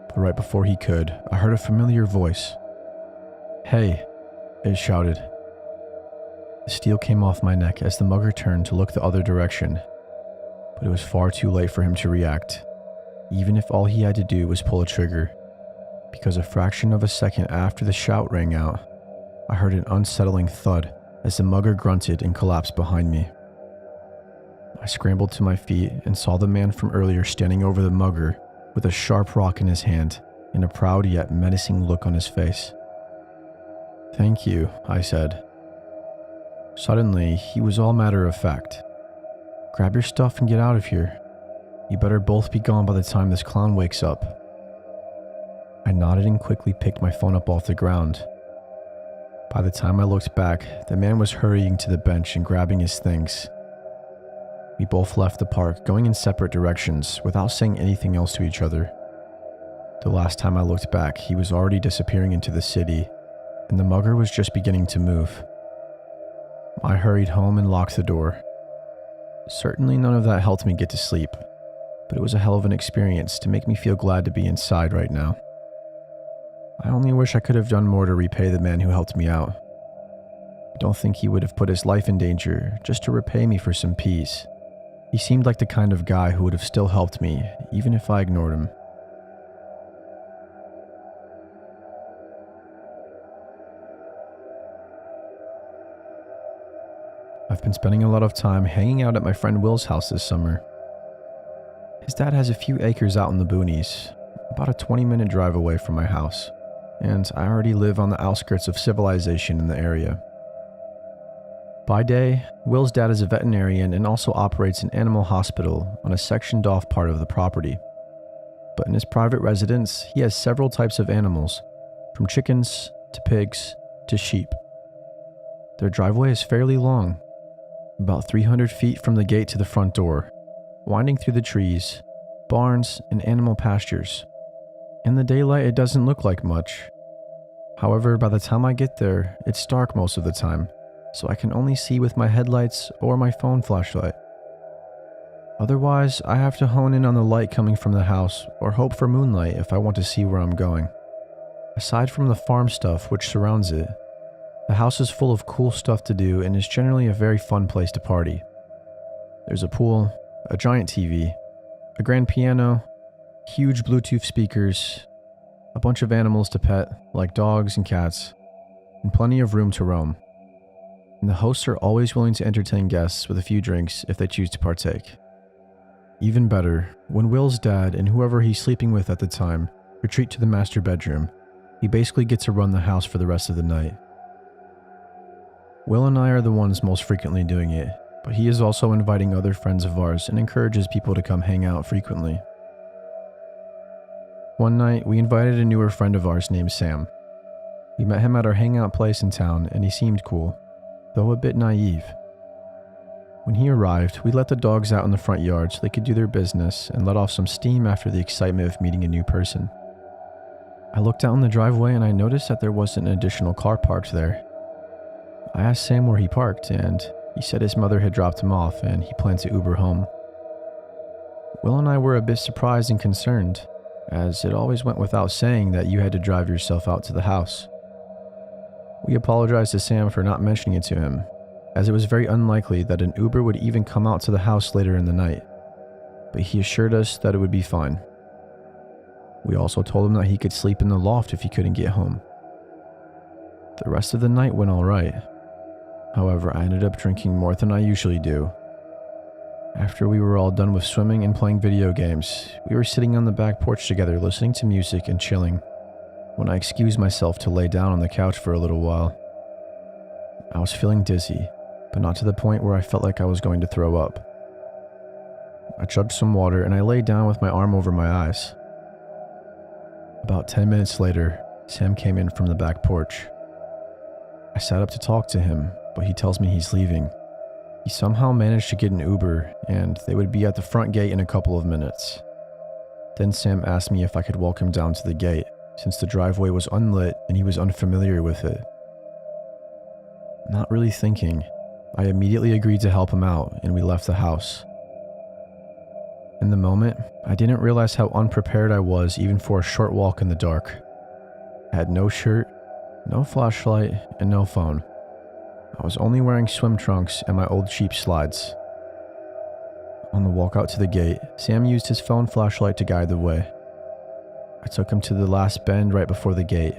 but right before he could, I heard a familiar voice. "Hey," it shouted. The steel came off my neck as the mugger turned to look the other direction, but it was far too late for him to react, even if all he had to do was pull a trigger, because a fraction of a second after the shout rang out, I heard an unsettling thud as the mugger grunted and collapsed behind me. I scrambled to my feet and saw the man from earlier standing over the mugger with a sharp rock in his hand and a proud yet menacing look on his face. "Thank you," I said. Suddenly, he was all matter of fact. "Grab your stuff and get out of here. You better both be gone by the time this clown wakes up." I nodded and quickly picked my phone up off the ground. By the time I looked back, the man was hurrying to the bench and grabbing his things. We both left the park, going in separate directions without saying anything else to each other. The last time I looked back, he was already disappearing into the city, and the mugger was just beginning to move. I hurried home and locked the door. Certainly none of that helped me get to sleep, but it was a hell of an experience to make me feel glad to be inside right now. I only wish I could have done more to repay the man who helped me out. I don't think he would have put his life in danger just to repay me for some peas. He seemed like the kind of guy who would have still helped me, even if I ignored him. I've been spending a lot of time hanging out at my friend Will's house this summer. His dad has a few acres out in the boonies, about a 20-minute drive away from my house, and I already live on the outskirts of civilization in the area. By day, Will's dad is a veterinarian and also operates an animal hospital on a sectioned off part of the property. But in his private residence, he has several types of animals, from chickens to pigs to sheep. Their driveway is fairly long, about 300 feet from the gate to the front door, winding through the trees, barns, and animal pastures. In the daylight, it doesn't look like much. However, by the time I get there, it's dark most of the time, so I can only see with my headlights or my phone flashlight. Otherwise, I have to hone in on the light coming from the house or hope for moonlight if I want to see where I'm going. Aside from the farm stuff which surrounds it, the house is full of cool stuff to do and is generally a very fun place to party. There's a pool, a giant TV, a grand piano, huge Bluetooth speakers, a bunch of animals to pet, like dogs and cats, and plenty of room to roam. And the hosts are always willing to entertain guests with a few drinks if they choose to partake. Even better, when Will's dad and whoever he's sleeping with at the time retreat to the master bedroom, he basically gets to run the house for the rest of the night. Will and I are the ones most frequently doing it, but he is also inviting other friends of ours and encourages people to come hang out frequently. One night, we invited a newer friend of ours named Sam. We met him at our hangout place in town and he seemed cool, though a bit naive. When he arrived, we let the dogs out in the front yard so they could do their business and let off some steam after the excitement of meeting a new person. I looked out in the driveway and I noticed that there wasn't an additional car parked there. I asked Sam where he parked and he said his mother had dropped him off and he planned to Uber home. Will and I were a bit surprised and concerned, as it always went without saying that you had to drive yourself out to the house. We apologized to Sam for not mentioning it to him, as it was very unlikely that an Uber would even come out to the house later in the night, but he assured us that it would be fine. We also told him that he could sleep in the loft if he couldn't get home. The rest of the night went all right. However, I ended up drinking more than I usually do. After we were all done with swimming and playing video games, we were sitting on the back porch together listening to music and chilling, when I excused myself to lay down on the couch for a little while. I was feeling dizzy, but not to the point where I felt like I was going to throw up. I chugged some water and I lay down with my arm over my eyes. About 10 minutes later, Sam came in from the back porch. I sat up to talk to him, but he tells me he's leaving. He somehow managed to get an Uber, and they would be at the front gate in a couple of minutes. Then Sam asked me if I could walk him down to the gate, since the driveway was unlit and he was unfamiliar with it. Not really thinking, I immediately agreed to help him out, and we left the house. In the moment, I didn't realize how unprepared I was even for a short walk in the dark. I had no shirt, no flashlight, and no phone. I was only wearing swim trunks and my old cheap slides. On the walk out to the gate, Sam used his phone flashlight to guide the way. I took him to the last bend right before the gate,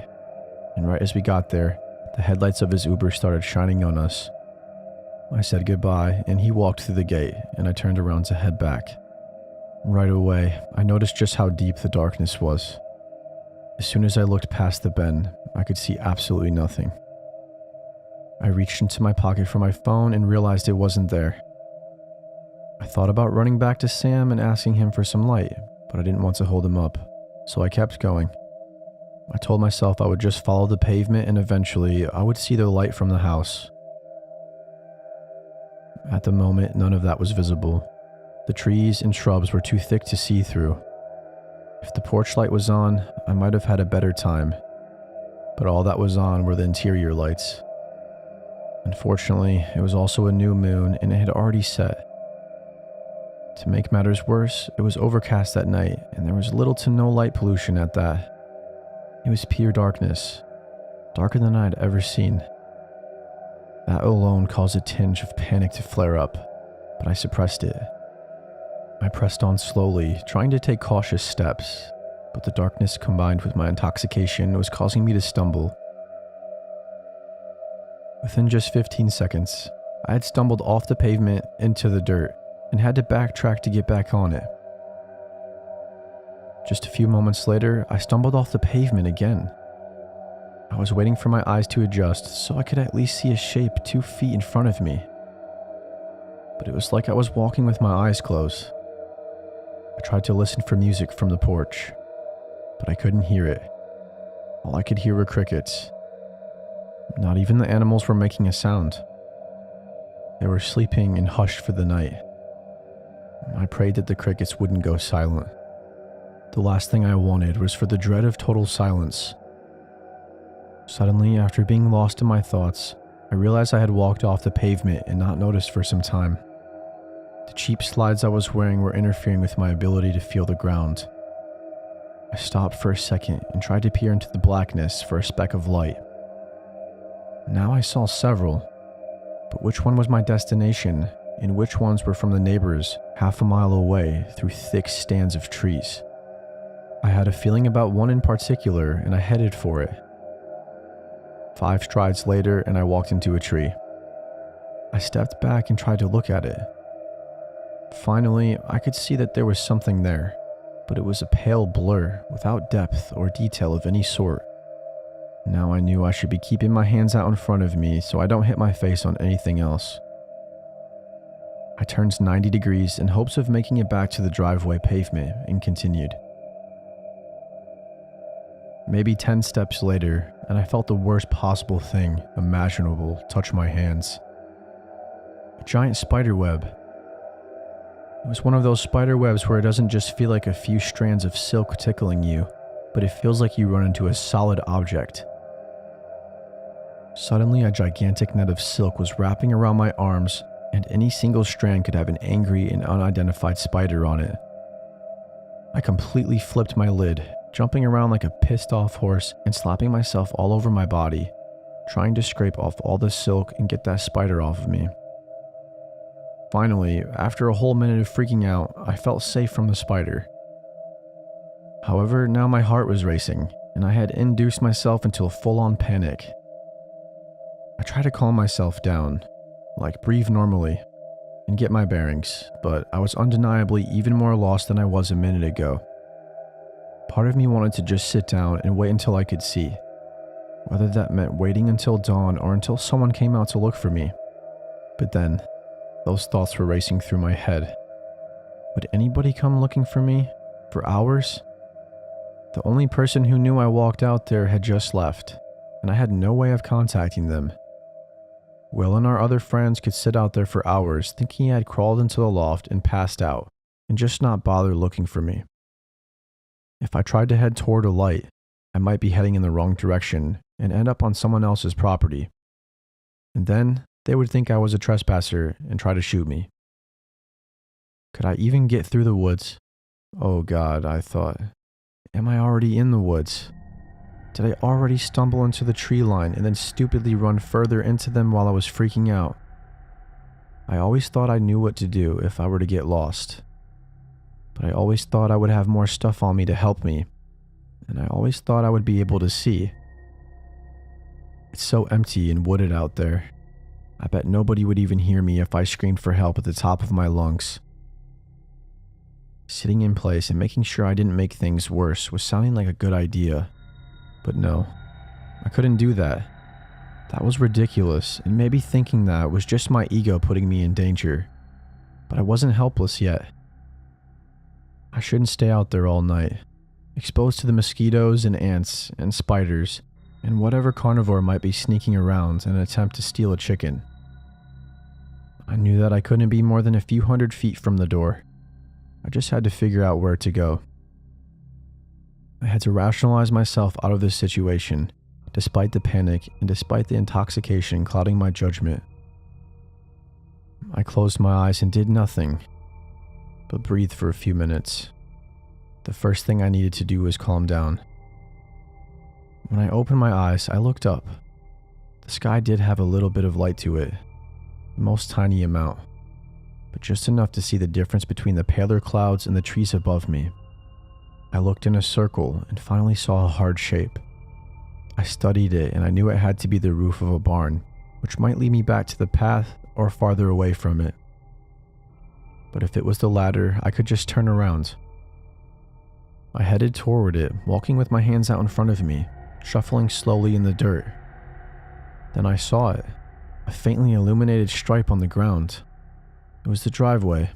and right as we got there, the headlights of his Uber started shining on us. I said goodbye, and he walked through the gate, and I turned around to head back. Right away, I noticed just how deep the darkness was. As soon as I looked past the bend, I could see absolutely nothing. I reached into my pocket for my phone and realized it wasn't there. I thought about running back to Sam and asking him for some light, but I didn't want to hold him up, so I kept going. I told myself I would just follow the pavement and eventually I would see the light from the house. At the moment, none of that was visible. The trees and shrubs were too thick to see through. If the porch light was on, I might have had a better time, but all that was on were the interior lights. Unfortunately, it was also a new moon and it had already set. To make matters worse, it was overcast that night and there was little to no light pollution at that. It was pure darkness, darker than I had ever seen. That alone caused a tinge of panic to flare up, but I suppressed it. I pressed on slowly, trying to take cautious steps, but the darkness combined with my intoxication was causing me to stumble. Within just 15 seconds, I had stumbled off the pavement into the dirt and had to backtrack to get back on it. Just a few moments later, I stumbled off the pavement again. I was waiting for my eyes to adjust so I could at least see a shape 2 feet in front of me. But it was like I was walking with my eyes closed. I tried to listen for music from the porch, but I couldn't hear it. All I could hear were crickets. Not even the animals were making a sound. They were sleeping and hushed for the night. I prayed that the crickets wouldn't go silent. The last thing I wanted was for the dread of total silence. Suddenly, after being lost in my thoughts, I realized I had walked off the pavement and not noticed for some time. The cheap slides I was wearing were interfering with my ability to feel the ground. I stopped for a second and tried to peer into the blackness for a speck of light. Now I saw several, but which one was my destination and which ones were from the neighbors half a mile away through thick stands of trees? I had a feeling about one in particular and I headed for it. 5 strides later and I walked into a tree. I stepped back and tried to look at it. Finally, I could see that there was something there, but it was a pale blur without depth or detail of any sort. Now I knew I should be keeping my hands out in front of me so I don't hit my face on anything else. I turned 90 degrees in hopes of making it back to the driveway pavement and continued. Maybe 10 steps later, and I felt the worst possible thing imaginable touch my hands. A giant spider web. It was one of those spider webs where it doesn't just feel like a few strands of silk tickling you, but it feels like you run into a solid object. Suddenly, a gigantic net of silk was wrapping around my arms, and any single strand could have an angry and unidentified spider on it. I completely flipped my lid, jumping around like a pissed off horse and slapping myself all over my body, trying to scrape off all the silk and get that spider off of me. Finally, after a whole minute of freaking out, I felt safe from the spider. However, now my heart was racing, and I had induced myself into a full-on panic. I tried to calm myself down, like breathe normally, and get my bearings, but I was undeniably even more lost than I was a minute ago. Part of me wanted to just sit down and wait until I could see, whether that meant waiting until dawn or until someone came out to look for me. But then, those thoughts were racing through my head. Would anybody come looking for me? For hours? The only person who knew I walked out there had just left, and I had no way of contacting them. Will and our other friends could sit out there for hours thinking he had crawled into the loft and passed out, and just not bother looking for me. If I tried to head toward a light, I might be heading in the wrong direction and end up on someone else's property. And then they would think I was a trespasser and try to shoot me. Could I even get through the woods? Oh God, I thought. Am I already in the woods? Did I already stumble into the tree line and then stupidly run further into them while I was freaking out? I always thought I knew what to do if I were to get lost. But I always thought I would have more stuff on me to help me, and I always thought I would be able to see. It's so empty and wooded out there. I bet nobody would even hear me if I screamed for help at the top of my lungs. Sitting in place and making sure I didn't make things worse was sounding like a good idea. But no, I couldn't do that. That was ridiculous, and maybe thinking that was just my ego putting me in danger. But I wasn't helpless yet. I shouldn't stay out there all night, exposed to the mosquitoes and ants and spiders and whatever carnivore might be sneaking around in an attempt to steal a chicken. I knew that I couldn't be more than a few hundred feet from the door. I just had to figure out where to go. I had to rationalize myself out of this situation, despite the panic and despite the intoxication clouding my judgment. I closed my eyes and did nothing, but breathed for a few minutes. The first thing I needed to do was calm down. When I opened my eyes, I looked up. The sky did have a little bit of light to it, the most tiny amount, but just enough to see the difference between the paler clouds and the trees above me. I looked in a circle and finally saw a hard shape. I studied it and I knew it had to be the roof of a barn, which might lead me back to the path or farther away from it. But if it was the latter, I could just turn around. I headed toward it, walking with my hands out in front of me, shuffling slowly in the dirt. Then I saw it, a faintly illuminated stripe on the ground. It was the driveway.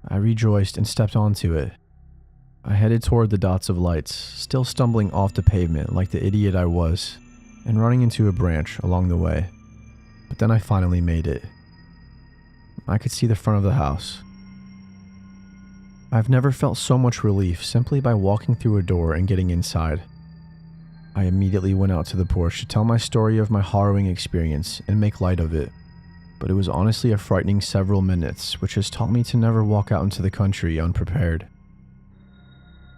I rejoiced and stepped onto it. I headed toward the dots of lights, still stumbling off the pavement like the idiot I was, and running into a branch along the way. But then I finally made it. I could see the front of the house. I've never felt so much relief simply by walking through a door and getting inside. I immediately went out to the porch to tell my story of my harrowing experience and make light of it. But it was honestly a frightening several minutes, which has taught me to never walk out into the country unprepared.